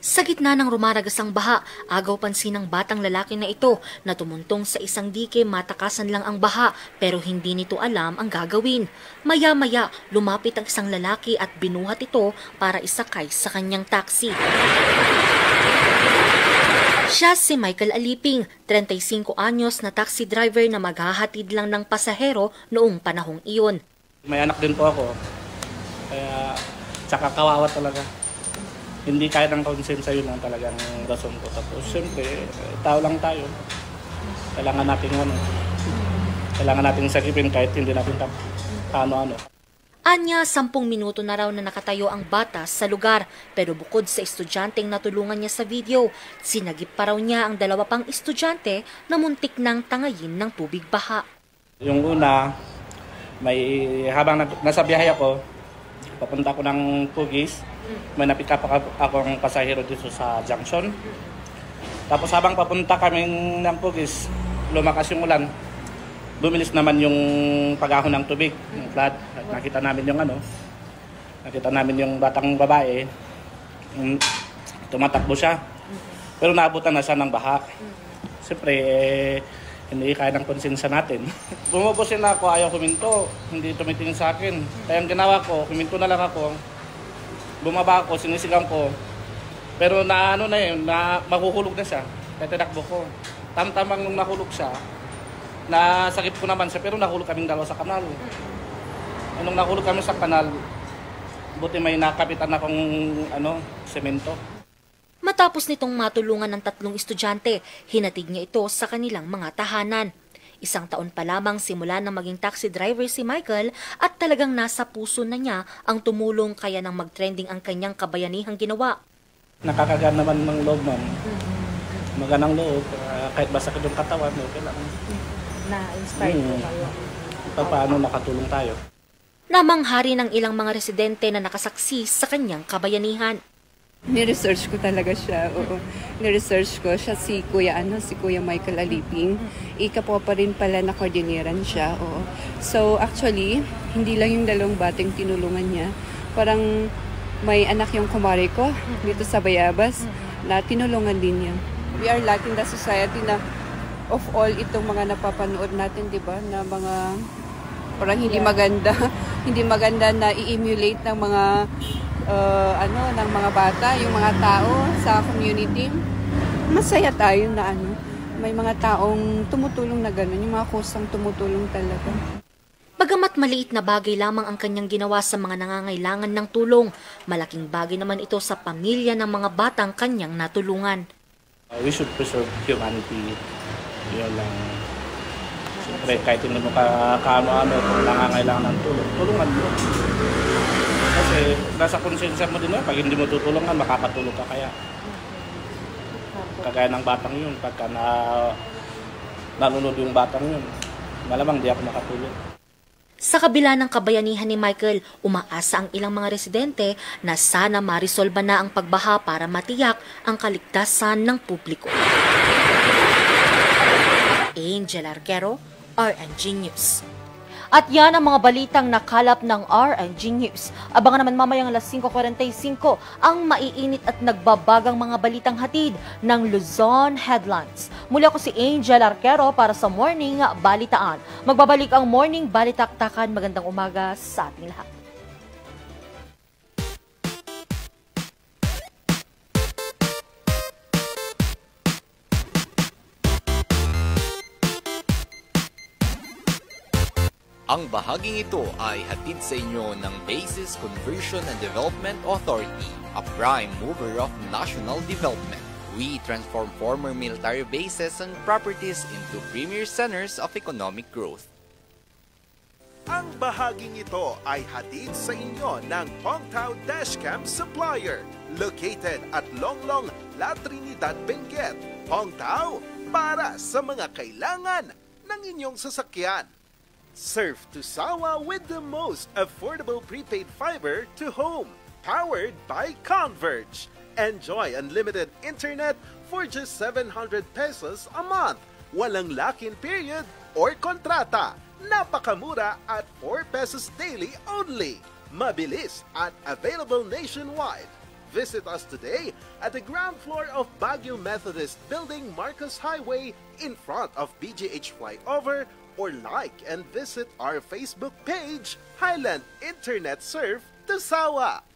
Sa gitna ng rumaragasang baha, agaw pansin ng batang lalaki na ito na tumuntong sa isang dike, matakasan lang ang baha pero hindi nito alam ang gagawin. Maya-maya, lumapit ang isang lalaki at binuhat ito para isakay sa kanyang taxi. Siya si Michael Aliping, 35 anyos na taxi driver na maghahatid lang ng pasahero noong panahong iyon. May anak din po ako, kaya tsaka kawawa talaga. Hindi kaya ng konsensya, yun lang talagang rason ko. Tapos siyempre, tao lang tayo. Kailangan natin sagipin kahit hindi natin ano-ano. Anya, 10 minuto na raw na nakatayo ang bata sa lugar. Pero bukod sa estudyanteng natulungan niya sa video, sinagip pa raw niya ang 2 pang estudyante na muntik nang tangayin ng tubig baha. Yung una, habang nasa biyahe ako, papunta ko ng Pugis, may napick-up akong pasahero dito sa junction. Tapos habang papunta kaming ng Pugis, lumakas yung ulan. Bumilis naman yung pag-ahon ng tubig, yung flood. At nakita namin yung batang babae, tumatakbo siya. Pero naabutan na siya ng baha. Siyempre, hindi kaya ng konsensya natin. Bumubusin na ako, ayaw huminto, hindi tumitingin sa akin. Kaya ang ginawa ko, huminto na lang ako. Bumaba ako, sinisigang ko. Pero na mahuhulog na siya. Kaya tinakbo ko. Tamtamang nung nahulog siya, nasagip ko naman siya, pero nahulog kaming 2 sa kanal. Nung nahulog kami sa kanal, buti may nakapitan akong semento. Matapos nitong matulungan ng 3 estudyante, hinatid niya ito sa kanilang mga tahanan. 1 taon pa lamang simula nang maging taxi driver si Michael at talagang nasa puso na niya ang tumulong, kaya nang mag-trending ang kanyang kabayanihang ginawa. Nakakagaan naman ng loob nun. Maganang loob, kahit masakit yung katawan, okay lang. Na-inspire po kayo. Paano nakatulong tayo? Namanghari ng ilang mga residente na nakasaksi sa kanyang kabayanihan. Ni-research ko talaga siya, oo. Ni-research ko siya si Kuya Michael Aliping. Ika po pa rin pala na koordiniran siya, oo. So actually, hindi lang yung 2 batang tinulungan niya. Parang may anak yung kumare ko dito sa Bayabas na tinulungan din niya. We are lacking the society na of all itong mga napapanood natin, di ba, na mga parang hindi maganda na i-emulate ng mga ng mga bata, yung mga tao sa community. Masaya tayo na may mga taong tumutulong na gano'n, yung mga kusang tumutulong talaga. Bagamat maliit na bagay lamang ang kanyang ginawa sa mga nangangailangan ng tulong, malaking bagay naman ito sa pamilya ng mga batang kanyang natulungan. We should preserve humanity. Yun lang. Siyempre, kahit hindi mo kaano-ano kung nangangailangan ng tulong, tulungan mo. Kasi nasa konsensya mo din pag hindi mo tutulungan, makakatulog ka kaya. Kagaya ng batang yun, pagka nalunod yung batang yun, malamang di ako makatulog. Sa kabila ng kabayanihan ni Michael, umaasa ang ilang mga residente na sana marisolba na ang pagbaha para matiyak ang kaligtasan ng publiko. Angel Arquero, RNG News. At yan ang mga balitang nakalap ng RNG News. Abangan naman mamayang alas 5:45 ang maiinit at nagbabagang mga balitang hatid ng Luzon Headlines. Muli ako si Angel Arquero para sa Morning Balitaan. Magbabalik ang Morning Balitaktakan. Magandang umaga sa ating lahat. Ang bahaging ito ay hatid sa inyo ng Bases Conversion and Development Authority, a prime mover of national development. We transform former military bases and properties into premier centers of economic growth. Ang bahaging ito ay hatid sa inyo ng Pongtao Dashcam Supplier, located at Longlong, La Trinidad, Benguet. Pongtao, para sa mga kailangan ng inyong sasakyan. Surf to Sawa with the most affordable prepaid fiber to home, powered by Converge. Enjoy unlimited internet for just 700 pesos a month. Walang lock-in period or kontrata. Napakamura at 4 pesos daily only. Mabilis at available nationwide. Visit us today at the ground floor of Baguio Methodist Building, Marcos Highway, in front of BGH Flyover, or like and visit our Facebook page, Highland Internet Surf Tusawa.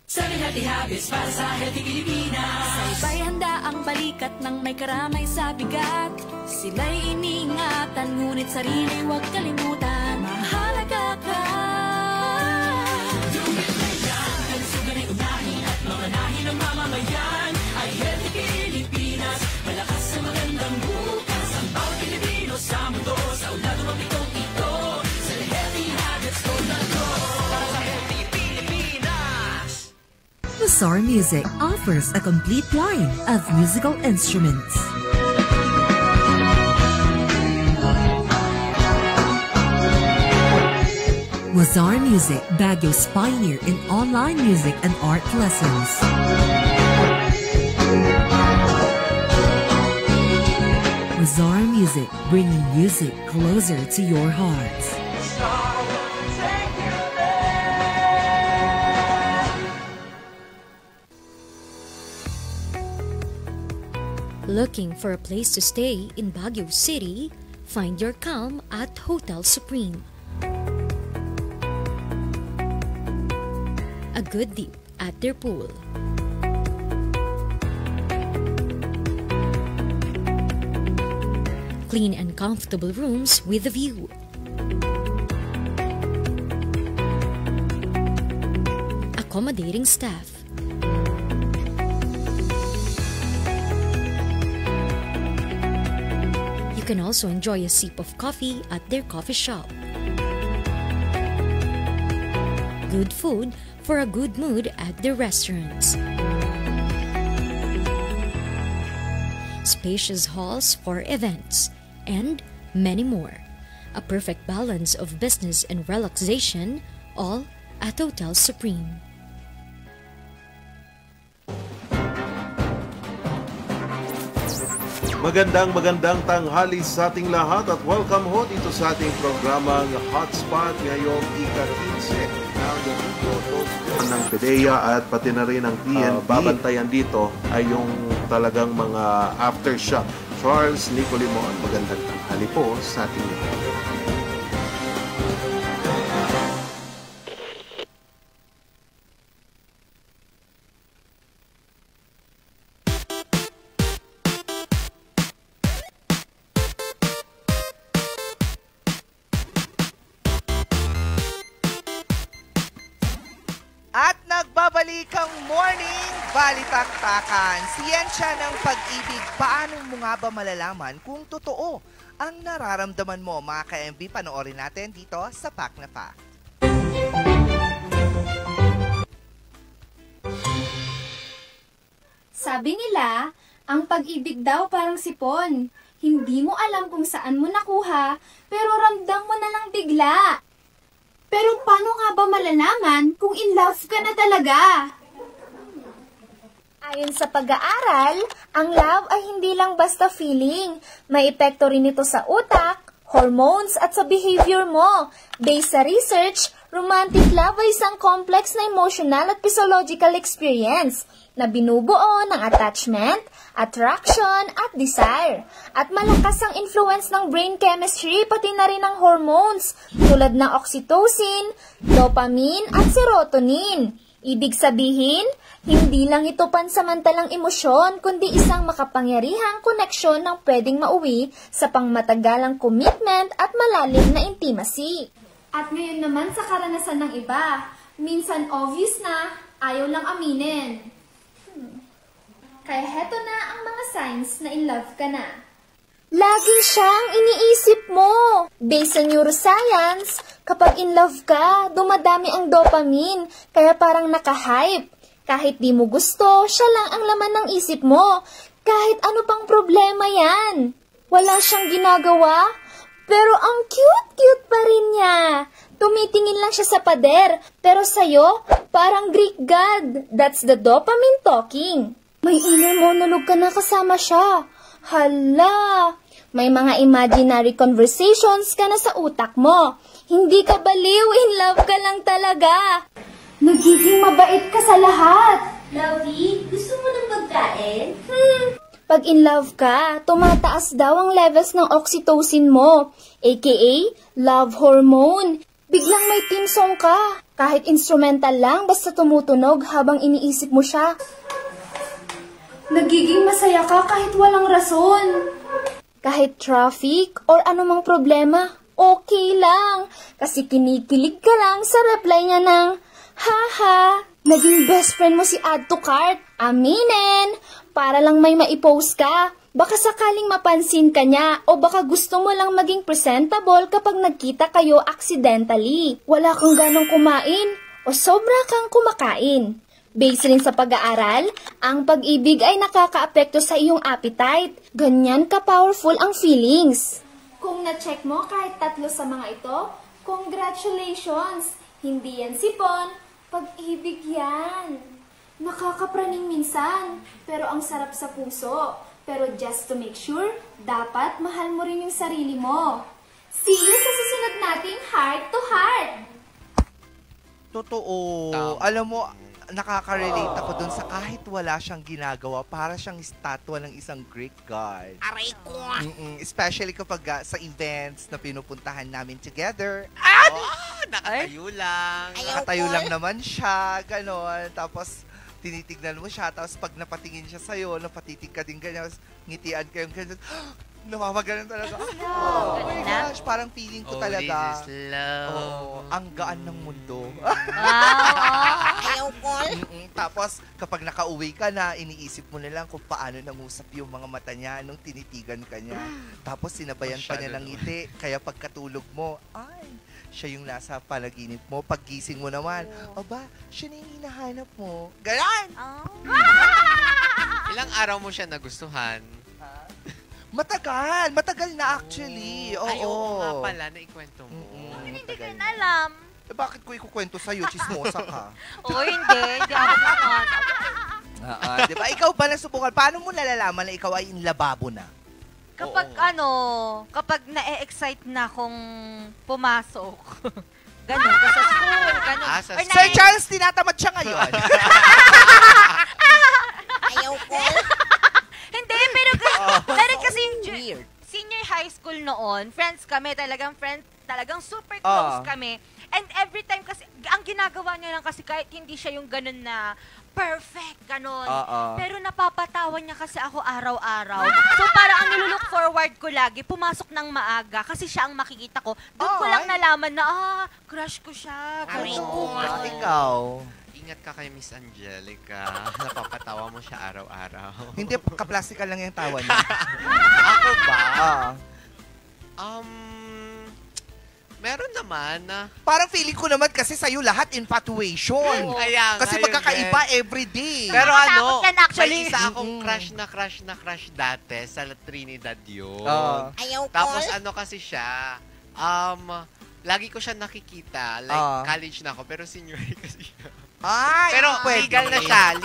7 Healthy Habits para sa Healthy Pilipinas. Sa iba'y handa ang balikat ng may karamay sa bigat. Sila'y iniingatan, ngunit sarili huwag kalimutan. Mahalaga ka. Dumit na yan, kalusugan ay unahin at mamanahin ng mamamayan. Ay Healthy Pilipinas, malakas sa magandang bukas. Ang bawat Pilipino sa mundo, sa ulado mapitong ito. Sa Healthy Habits ko na to. Para sa Healthy Pilipinas. Mazar Music offers a complete line of musical instruments. Mazar Music, Baguio's pioneer in online music and art lessons. Mazar Music, bringing music closer to your hearts. Looking for a place to stay in Baguio City? Find your calm at Hotel Supreme. A good dip at their pool. Clean and comfortable rooms with a view. Accommodating staff. You can also enjoy a sip of coffee at their coffee shop. Good food for a good mood at their restaurants. Spacious halls for events, and many more. A perfect balance of business and relaxation, all at Hotel Supreme. Magandang tanghali sa ating lahat at welcome ho dito sa ating programang Hotspot ngayong ika-15 ng PDEA at pati na rin ang PNP. Babantayan dito ay yung talagang mga aftershock. Charles Nicolimon, magandang tanghali po sa ating lahat. Balikang Morning Balitaktakan. Siyensya ng pag-ibig. Paano mo nga ba malalaman kung totoo ang nararamdaman mo? Mga ka-MB, panoorin natin dito sa Pak na Pak. Sabi nila, ang pag-ibig daw parang sipon. Hindi mo alam kung saan mo nakuha, pero ramdam mo na lang bigla. Pero paano nga ba malalaman kung in love ka na talaga? Ayon sa pag-aaral, ang love ay hindi lang basta feeling. May epekto rin ito sa utak, hormones at sa behavior mo. Based sa research, romantic love ay isang complex na emotional at physiological experience na binubuo ng attachment, attraction, at desire. At malakas ang influence ng brain chemistry pati na rin ng hormones tulad ng oxytocin, dopamine, at serotonin. Ibig sabihin, hindi lang ito pansamantalang emosyon, kundi isang makapangyarihang koneksyon ng pwedeng mauwi sa pangmatagalang commitment at malalim na intimacy. At ngayon naman sa karanasan ng iba, minsan obvious na, ayaw lang aminin. Kaya heto na ang mga signs na in love ka na. Lagi siyang iniisip mo. Based sa neuroscience, kapag in love ka, dumadami ang dopamine, kaya parang naka-hype. Kahit di mo gusto, siya lang ang laman ng isip mo. Kahit ano pang problema yan. Wala siyang ginagawa, pero ang cute-cute pa rin niya. Tumitingin lang siya sa pader, pero sa'yo, parang Greek god. That's the dopamine talking. May inner monologue ka na kasama siya. Hala, may mga imaginary conversations ka na sa utak mo. Hindi ka baliw, in love ka lang talaga. Nagiging mabait ka sa lahat. Lovey, gusto mo ng pagkain? Pag in love ka, tumataas daw ang levels ng oxytocin mo, aka love hormone. Biglang may team song ka. Kahit instrumental lang, basta tumutunog habang iniisip mo siya. Nagiging masaya ka kahit walang rason. Kahit traffic or anumang problema, okay lang. Kasi kinikilig ka lang sa reply niya ng, haha, naging best friend mo si add to cart. Aminin, para lang may maipost ka. Baka sakaling mapansin ka niya o baka gusto mo lang maging presentable kapag nagkita kayo accidentally. Wala kang ganong kumain o sobra kang kumakain. Based rin sa pag-aaral, ang pag-ibig ay nakakaapekto sa iyong appetite. Ganyan ka-powerful ang feelings. Kung na-check mo kahit 3 sa mga ito, congratulations! Hindi yan sipon, pag-ibig yan. Nakakapraning minsan, pero ang sarap sa puso. Pero just to make sure, dapat mahal mo rin yung sarili mo. See you sa susunod nating Heart to Heart! Totoo. Alam mo, nakaka-relate ako dun sa kahit wala siyang ginagawa, para siyang estatwa ng isang Greek god. Aray ko! Especially kapag sa events na pinupuntahan namin together. Nakatayo lang. Nakatayo lang naman siya, gano'n. Tapos, tinitignan mo siya, tapos pag napatingin siya sa'yo, napatitig ka din ganyan, ngitian kayong ganyan, namamagalan talaga. Oh my gosh, parang feeling ko talaga. This is love. Oh, ang gaan ng mundo. Ayaw ko. Tapos, kapag nakauwi ka na, iniisip mo na lang kung paano nangusap yung mga mata niya nung tinitigan ka niya. Tapos, sinabayan pa niya ng ngiti. Kaya pagkatulog mo, ay, siya yung nasa panaginip mo. Paggising mo naman, aba, siya na yung hinahanap mo. Ganon! Ilang araw mo siya nagustuhan? Matagal. Matagal na actually. Oo. Ay, oo nga pala, naikwento mo. Hindi ko rin alam. Bakit ko ikukwento sa'yo? Chismosa ka. Hindi ako naman. Diba? Ikaw ba nasubukan? Paano mo nalalaman na ikaw ay in lababo na? Kapag kapag na-excite na akong pumasok. Ganun, sa school, ganun. Sir Charles, tinatamad siya ngayon. Ayaw ko. Hindi, pero kasi yung senior high school noon, friends kami, talagang super close kami. And every time kasi, ang ginagawa niya lang kasi kahit hindi siya yung ganun na perfect, ganun. Pero napapatawa niya kasi ako araw-araw. So parang ang nilulook forward ko lagi, pumasok ng maaga kasi siya ang makikita ko. Doon ko lang nalaman na, crush ko siya. Ikaw? Ingat ka kay Miss Angelica. Napapatawa mo siya araw-araw. Hindi, kaplastikal lang yung tawa niya. Ako ba? Meron naman. Parang feeling ko naman kasi sa'yo lahat infatuation. Kasi magkakaiba everyday. Pero may isa akong crush dati sa Trinidad yun. Tapos kasi siya, lagi ko siya nakikita, like college na ako, pero senior kasi siya. Pero legal na siya.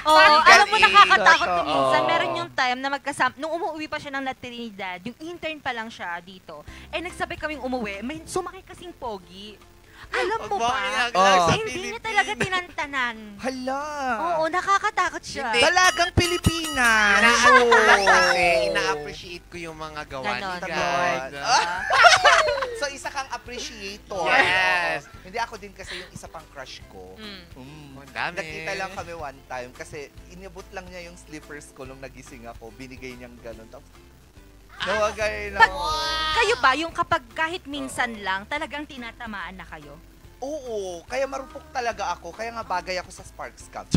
Alam mo, nakakatakot minsan. Meron yung type time na nung umuwi pa siya ng Trinidad, yung intern pa lang siya dito, nagsabay kaming umuwi, may sumakay kasing pogi. Alam mo ba? Hindi niya talaga tinantanan. Hala. Oo, nakakatakot siya. Talagang Pilipinas. Ina-appreciate ko yung mga gawa ni God. So, isa kang appreciator. Yes. Hindi ako din kasi yung isa pang crush ko. Nakita lang kami one time kasi inabot lang niya yung slippers ko nung nagising ako. Binigay niyang ganun. Kayo ba, yung kapag kahit minsan lang, talagang tinatamaan na kayo? Oo, kaya marupok talaga ako. Kaya nga bagay ako sa Sparks Cup.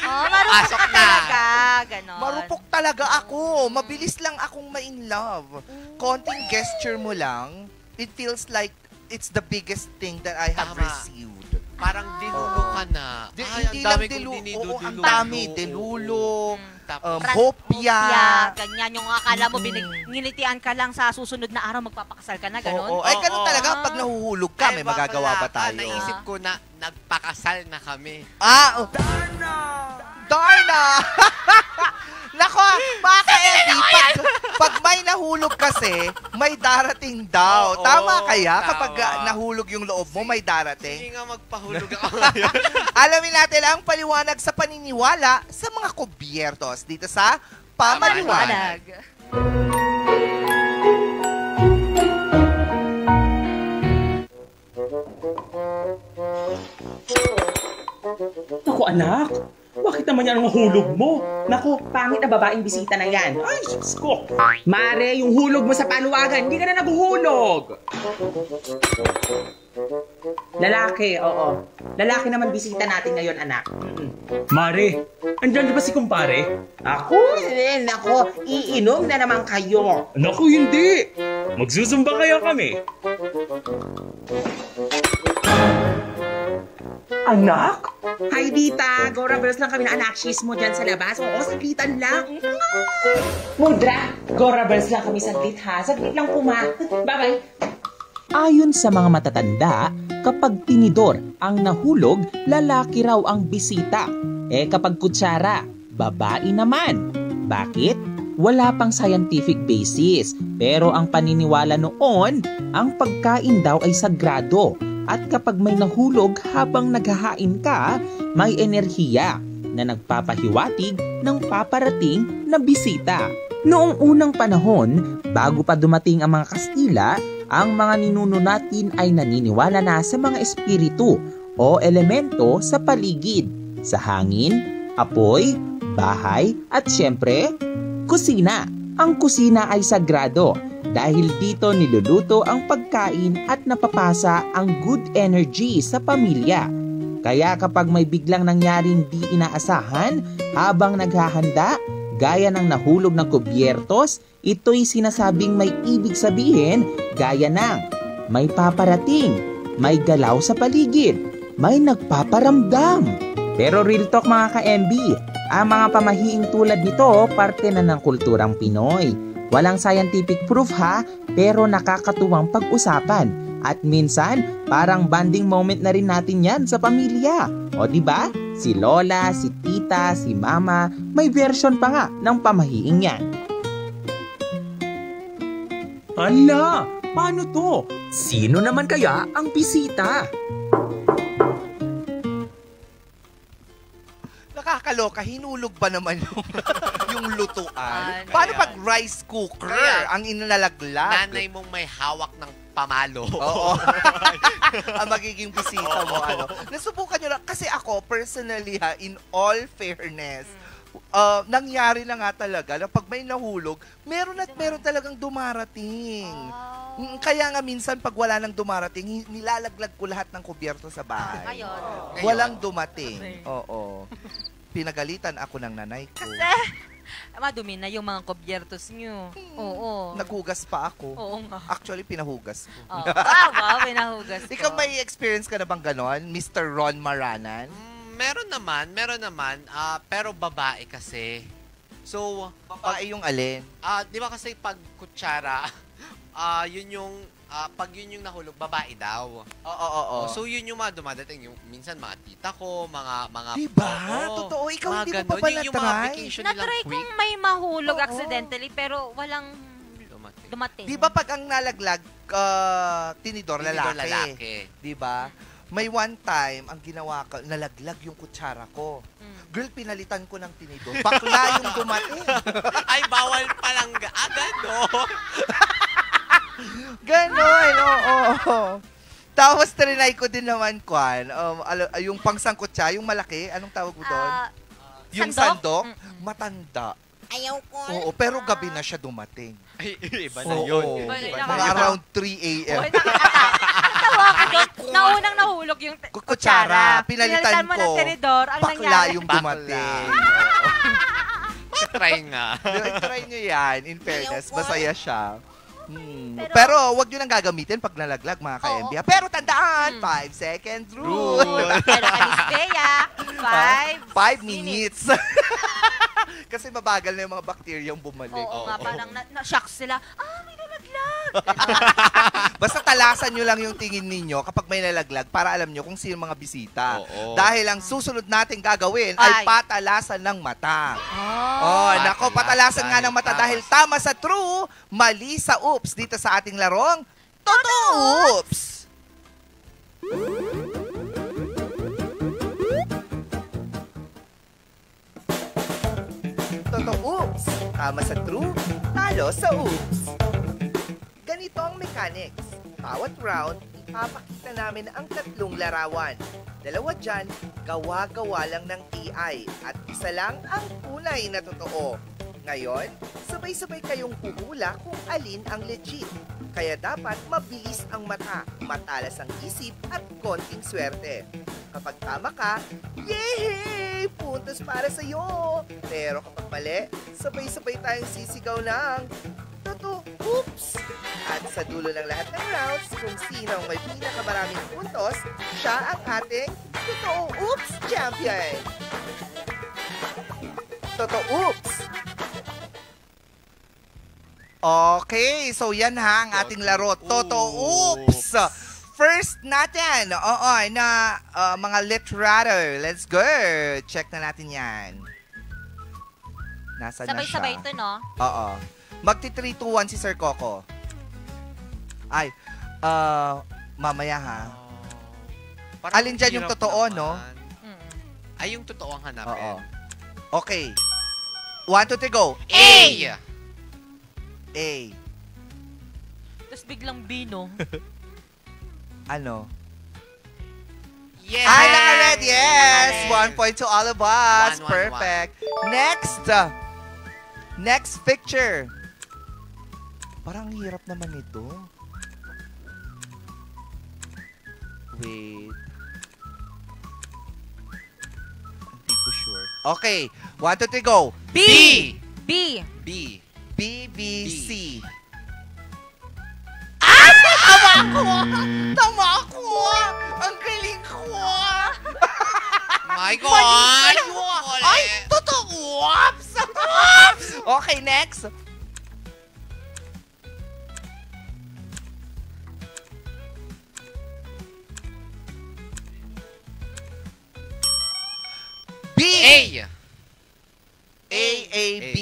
Marupok ka talaga. Ganon. Marupok talaga ako. Mabilis lang akong ma-in love. Konting gesture mo lang, it feels like it's the biggest thing that I have received. Parang dinulo ka na. Hindi lang dilulo. Ang dami. Dilulo, hopya. Ganyan yung akala mo, nginitian ka lang sa susunod na araw, magpapakasal ka na, ganon? Ay, ganon talaga. Pag nahuhulog ka, may magagawa ba tayo? Naisip ko na nagpakasal na kami. Darna! Nako, mga ka-Eddie, pag may nahulog kasi, may darating daw. Tama kaya? Kapag nahulog yung loob mo, may darating? Hindi nga magpahulog ako ngayon. Alamin natin ang paliwanag sa paniniwala sa mga kubyertos dito sa Pamaliwanag. Naku anak, bakit naman yan ang hulog mo? Naku, pangit na babaeng bisita na yan. Ay, Diyos ko. Mare, yung hulog mo sa paluwagan, hindi ka na naguhulog. Lalaki, oo. Lalaki naman bisita natin ngayon, anak. Mare, andyan ba si kumpare? Ako, naku, iinom na naman kayo. Naku, hindi. Magsusumba kaya kami. Anak? Hi, Dita. Go Rebels lang kami na anakshis mo dyan sa labas. Oo, saglitan lang. Mudra, Go Rebels lang kami saglit ha. Saglit lang puma. Bye-bye. Ayon sa mga matatanda, kapag tinidor ang nahulog, lalaki raw ang bisita. Kapag kutsara, babae naman. Bakit? Wala pang scientific basis. Pero ang paniniwala noon, ang pagkain daw ay sagrado. At kapag may nahulog habang naghahain ka, may enerhiya na nagpapahiwatig ng paparating na bisita. Noong unang panahon, bago pa dumating ang mga Kastila, ang mga ninuno natin ay naniniwala na sa mga espiritu o elemento sa paligid, sa hangin, apoy, bahay at syempre, kusina. Ang kusina ay sagrado. Dahil dito niluluto ang pagkain at napapasa ang good energy sa pamilya. Kaya kapag may biglang nangyaring di inaasahan habang naghahanda, gaya ng nahulog ng kubyertos, ito'y sinasabing may ibig sabihin gaya ng may paparating, may galaw sa paligid, may nagpaparamdam. Pero real talk mga ka-MB, ang mga pamahiing tulad nito parte na ng kulturang Pinoy. Walang scientific proof ha, pero nakakatuwang pag-usapan. At minsan, parang bonding moment na rin natin yan sa pamilya. O diba? Si Lola, si Tita, si Mama, may version pa nga ng pamahiing yan. Ala, paano to? Sino naman kaya ang bisita? Nakakaloka, hinulog ba naman yung lutuan? Paano pag rice cooker ang inalaglag? Nanay mong may hawak ng pamalo. Oo. Ang magiging bisita mo. Nasubukan nyo lang. Kasi ako, personally ha, in all fairness, nangyari na nga talaga na pag may nahulog, meron at meron talagang dumarating. Kaya nga minsan pag wala nang dumarating, nilalaglag ko lahat ng kubyerto sa bahay. Ngayon. Walang dumating. Oo. Pinagalitan ako ng nanay ko. Kasi, madumi na yung mga kubyertos nyo. Oo. Naghugas pa ako. Oo nga. Actually, pinahugas ko. Pinahugas ko. Ikaw may experience ka na bang ganon, Mr. Ron Maranan? Meron naman. Pero babae kasi. So, babae yung alin? Di ba kasi pag kutsara, yun yung pag yun yung nahulog, babae daw. Oo. So, yun yung mga dumadating. Yung, minsan, mga tita ko, mga diba? Totoo, ikaw hindi mo pa ba na-try? Na-try kong may mahulog accidentally, pero walang dumating. Di ba pag ang nalaglag, tinidor lalaki? Di ba? May one time, ang ginawa ko, nalaglag yung kutsara ko. Girl, pinalitan ko ng tinidor. Bakla yung dumating. Ay, bawal palang agad, no? Ganon, oo. Tapos, trinay ko din naman, Kwan. Yung pangsangkutsa, yung malaki, anong tawag mo doon? Yung sandok? Matanda. Ayaw ko. Oo, pero gabi na siya dumating. Ay, iba na yun. Mga around 3 a.m. Tawa ka doon. Naunang nahulog yung kutsara. Pinalitan mo ko. ng tinidor. Ang bakla nangyari. yung dumating. Try nga. Try nyo yan. In fairness, masaya siya. Pero wag nyo nang gagamitin pag nalaglag, mga ka-MB. Pero tandaan, 5-second rule. Pero Alistea, 5 minutes. Kasi mabagal na yung mga bakteryang bumalik. Oo nga, parang na-shock sila. May nalaglag. Basta talasan nyo lang yung tingin ninyo kapag may nalaglag para alam nyo kung sino mga bisita. Dahil ang susunod nating gagawin ay patalasan ng mata. Nako, patalasan nga ng mata dahil tama sa true, mali sa oops dito sa ating larong Totoo Oops! Totoo Oops! Tama sa true, talo sa oops. Ganito ang mechanics. Bawat round, ipapakita namin ang 3 larawan. 2 dyan, gawa-gawa lang ng AI at isa lang ang tunay na totoo. Ngayon, sabay-sabay kayong huhula kung alin ang legit. Kaya dapat mabilis ang mata, matalas ang isip at konting swerte. Kapag tama ka, yehey! Puntos para sa'yo! Pero kapag mali, sabay-sabay tayong sisigaw ng Totoo Oops! At sa dulo ng lahat ng rounds, kung sino ang may pinakamaraming puntos, siya ang ating Totoo Oops Champion! Totoo Oops! Okay, so yan ha ang ating laro. Totoo Oops! First natin, na mga literature. Let's go! Check na natin yan. Nasaan na siya? Sabay-sabay ito, no? Oo. Magti 3, 2, 1 si Sir Coco. Ay, mamaya ha. Alin dyan yung totoo, no? Ay, yung totoo ang hanapin. Oo. Okay. 1, 2, 3, go! A! A. Tapos biglang B, no? Ano? Yes! Ay, naka-red! Yes! 1 point to all of us. 1, 1, Perfect. 1. Next! Next picture. Parang hirap naman ito. Wait. Hindi ko sure. Okay. 1, 2, 3, go. B! B! B! B, B, C. Tama ako! Tama ako! Ang galing ko! My God! Ay, totoo! Oops! Oops! Okay, next. B! A! A, B.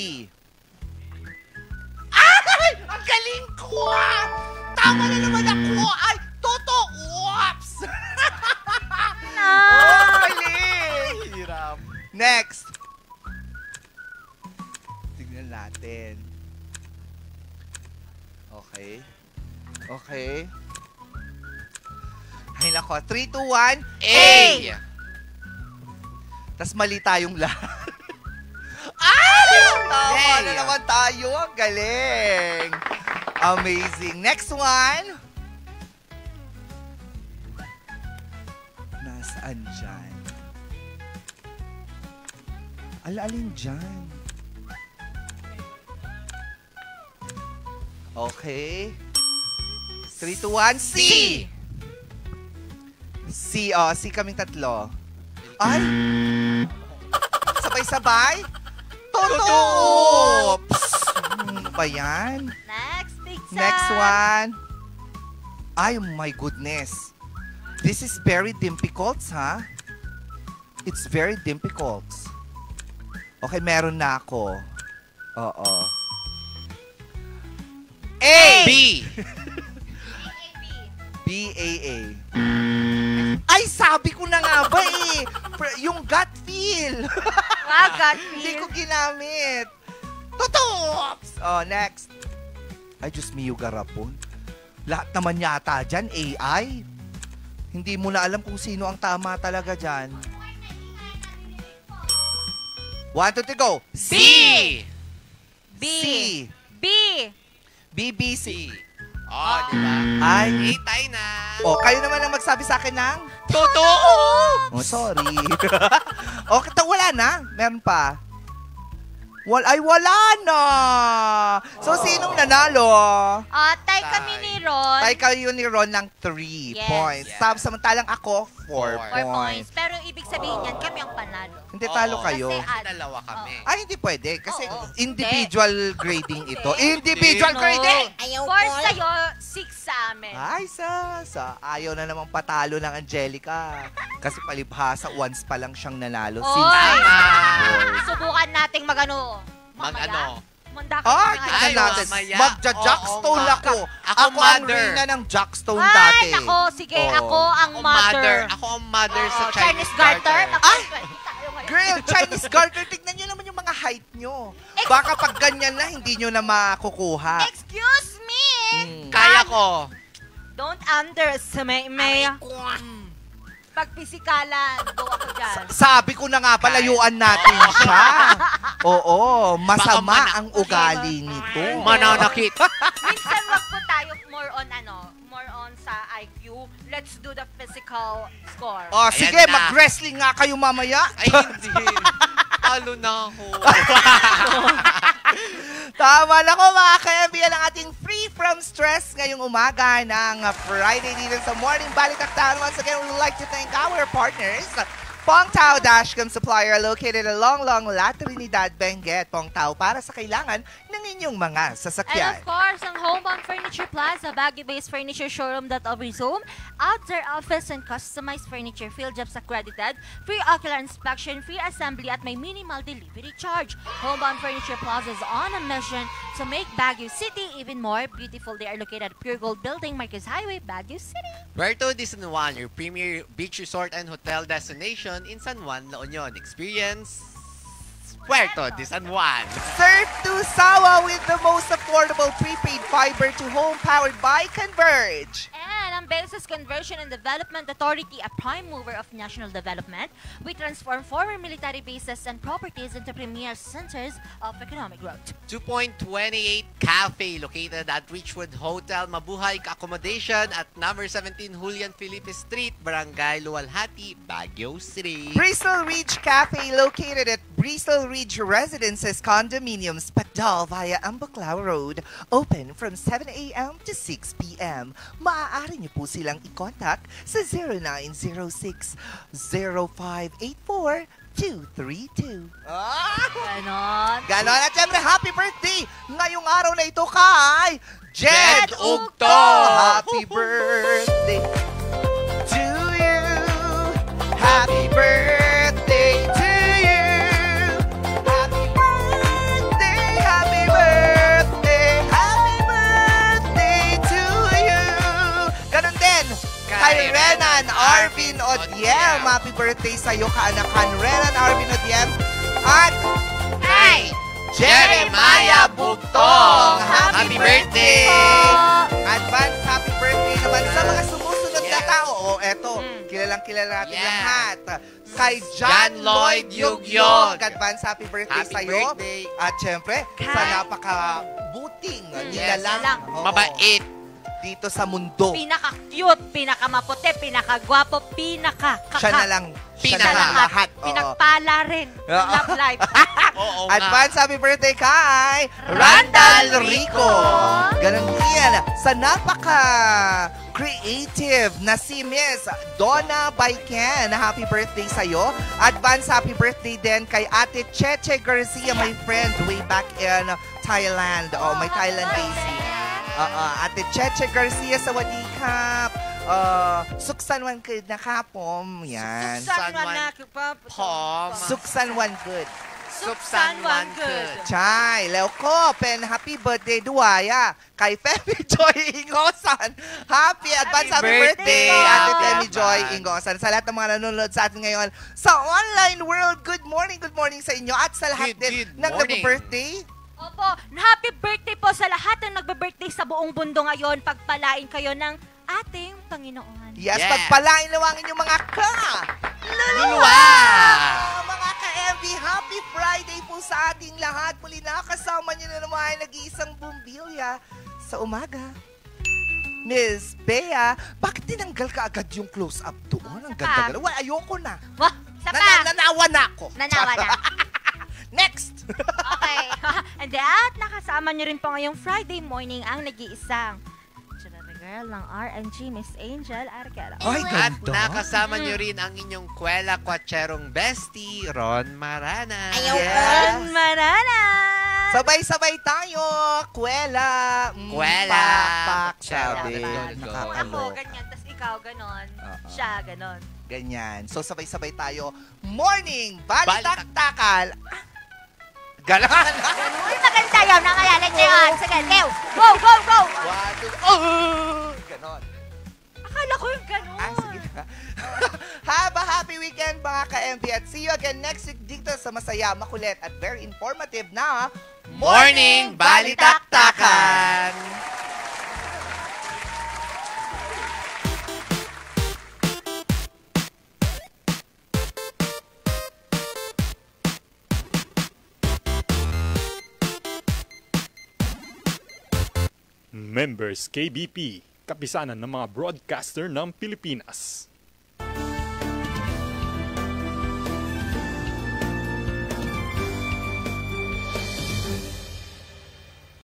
Ay! Ang galing ko! Tama na naman ako! Ay! Totoo! Oops! Galing! Hirap. Next. Tignan natin. Okay. Okay. Ay nako. 3, 2, 1. A! Tas mali tayong lahat. Ay! Tama na naman tayo. Ang galing. Amazing. Next one. Nasaan dyan? Alin dyan? Okay. 3, 2, 1. C! C, C kaming tatlo. Ay! Sabay-sabay? Totoo! ba yan? Next, big Sam. Next one. Ay, my goodness. This is very difficult, ha? It's very difficult. Okay, meron na ako. Oo. A! B! B-A-A. Ay, sabi ko na nga ba eh. Yung gut feel. Gut feel. Hindi ko ginamit. Tutups! Oh, next. Ay, Diyos mio, garapon. Lahat naman yata dyan, AI. Hindi mo na alam kung sino ang tama talaga dyan. 1, 2, 3, go! C! B! C! B! BBC. Oh, di ba? Ay. Tayo na. Oh, kayo naman ang magsabi sa akin ng totoo. Oh, sorry. Okay, wala na. Meron pa. Wala na. So, sinong nanalo? Tay kami ni Ron. Tay kayo ni Ron ng 3 points. Yes. Samantalang ako, 4 4 points. points. Pero ibig sabihin yan, kami ang panalo. Hindi, talo kayo. Kasi dalawa kami. Ay, hindi pwede. Kasi individual grading ito. Individual No. grading! 4 sa'yo, 6 sa amin. Ay, ayaw na namang patalo ng Angelica. Kasi palibhasa, once pa lang siyang nanalo. Subukan nating mag-ano. Mag-ano? Tignan natin. Magja-jackstone ako. Ako ang reyna ng jackstone dati. Ay, nako, sige. Ako ang mother. Ako ang mother sa Chinese garter. Ay! Girl, Chinese garter. Tignan nyo naman yung mga height nyo. Baka pag ganyan na, hindi nyo na makukuha. Excuse me! Kaya ko. Don't underestimate me. Pag pisikalan, go ako dyan. Sabi ko na nga, palayuan natin siya. Oo, masama ang ugali nito. Mananakit. Minsan wag po tayo more on sa IQ. Let's do the physical score. Oh, sige, mag-wrestling nga kayo mamaya. Ay, hindi. Talo na ako. Tama na ko mga ka-MB, ang ating free from stress ngayong umaga ng Friday dito sa Morning Balitaktakan. Once again, we would like to thank our partners, Pongtao Dashcam Supplier located along La Trinidad, Benguet. Pongtao para sa kailangan ng inyong mga sasakyan. And of course, ang Homebound Furniture Plaza, Baguio-based furniture showroom that offers home, outdoor office, and customized furniture. Field jobs accredited, free ocular inspection, free assembly at may minimal delivery charge. Homebound Furniture Plaza is on a mission to make Baguio City even more beautiful. They are located at Pure Gold Building, Marcos Highway, Baguio City. Puerto de San Juan, your premier beach resort and hotel destination in San Juan, La Union. Experience Puerto de San Juan. Surf to Sawa with the most affordable prepaid fiber to home powered by Converge. And ang Basis Conversion and Development Authority, a prime mover of national development, we transform former military bases and properties into premier centers of economic growth. 2.28 Cafe located at Richwood Hotel Mabuhay Accommodation at number 17 Julian Felipe Street, Barangay Luwalhati, Baguio City. Bristol Ridge Cafe located at Bristol Ridge Residences Condominiums, Pagdal via Ambuclao Road. Open from 7 a.m. to 6 p.m. Maaari niyo po silang i-contact sa 0906-0584-232. Ganon. At syempre, happy birthday ngayong araw na ito kay Jed Ugto. Happy birthday to you. Happy birthday to you. Happy birthday, happy birthday, happy birthday to you. Ganon din kay Renan Arvin Odiem. Happy birthday sa'yo, kaanakan Renan Arvin Odiem. At kay Jeremiah Bugtong. Happy birthday! Advance happy birthday naman sa mga sumusunod na tao. O, eto, kilalang-kilala natin lahat. Kay John Lloyd Yugyog. Advance happy birthday sa'yo. At syempre, sa napakabuting nilalang. Mabait. Dito sa mundo. Pinaka-cute, pinaka-maputi, pinaka-gwapo, pinaka-kaka. Siya na lang. Pinaka-lahat. Pinagpala rin. Love life. Advance happy birthday kay Randall Rico. Ganon yan. Sa napaka creative na si Miss Donna Baiken. Happy birthday sa'yo. Advance happy birthday din kay Ate Cheche Garcia, my friend, way back in Thailand. Oh, may Thailand base. Ate Cheche Garcia sa Wadikap. Suksanwan good na kapom. Yan. Suksanwan na kapom. Suksanwan good. Suksanwan good. Chay, Leuko, pen happy birthday Duaya. Kay Femi Joy Ingosan. Happy birthday, Ate Femi Joy Ingosan. Sa lahat ng mga nanonood sa atin ngayon sa online world, good morning sa inyo. At sa lahat din ng nag-birthday. Opo, happy birthday po sa lahat ng nagbe-birthday sa buong mundo ngayon. Pagpalain kayo ng ating Panginoon. Yes, pagpalain lang ang inyong mga Luluwa! Mga ka-MV, happy Friday po sa ating lahat. Muli na kasama niyo na naman ay nag-iisang bumbilya sa umaga. Miss Bea, bakit tinanggal ka agad yung close-up doon? Ang ganda. Well, ayoko na. Nanawa na ako. Nanawa na. Next! Okay. And at nakasama niyo rin po ngayong Friday morning ang nag-iisang girl ng R&G, Miss Angel Arquero. Ay, at nakasama niyo rin ang inyong kwela kwatserong bestie, Ron Marana. Ron Marana! Sabay-sabay tayo! Kwela! Kwela! Pak, sabi. Ako, ganyan. Tapos ikaw, ganon. Siya, ganon. Ganyan. So, sabay-sabay tayo. Morning! Balitaktakal! Ganon! Uy, maganda yun. Nangayalan niya yun. Sige, Leo. Go, go, go! Ganon. Akala ko yung ganon. Sige na. Have a happy weekend mga ka-MV at see you again next week dito sa masaya, makulit at very informative na Morning Balitaktakan! Members KBP, kapisanan ng mga broadcaster ng Pilipinas.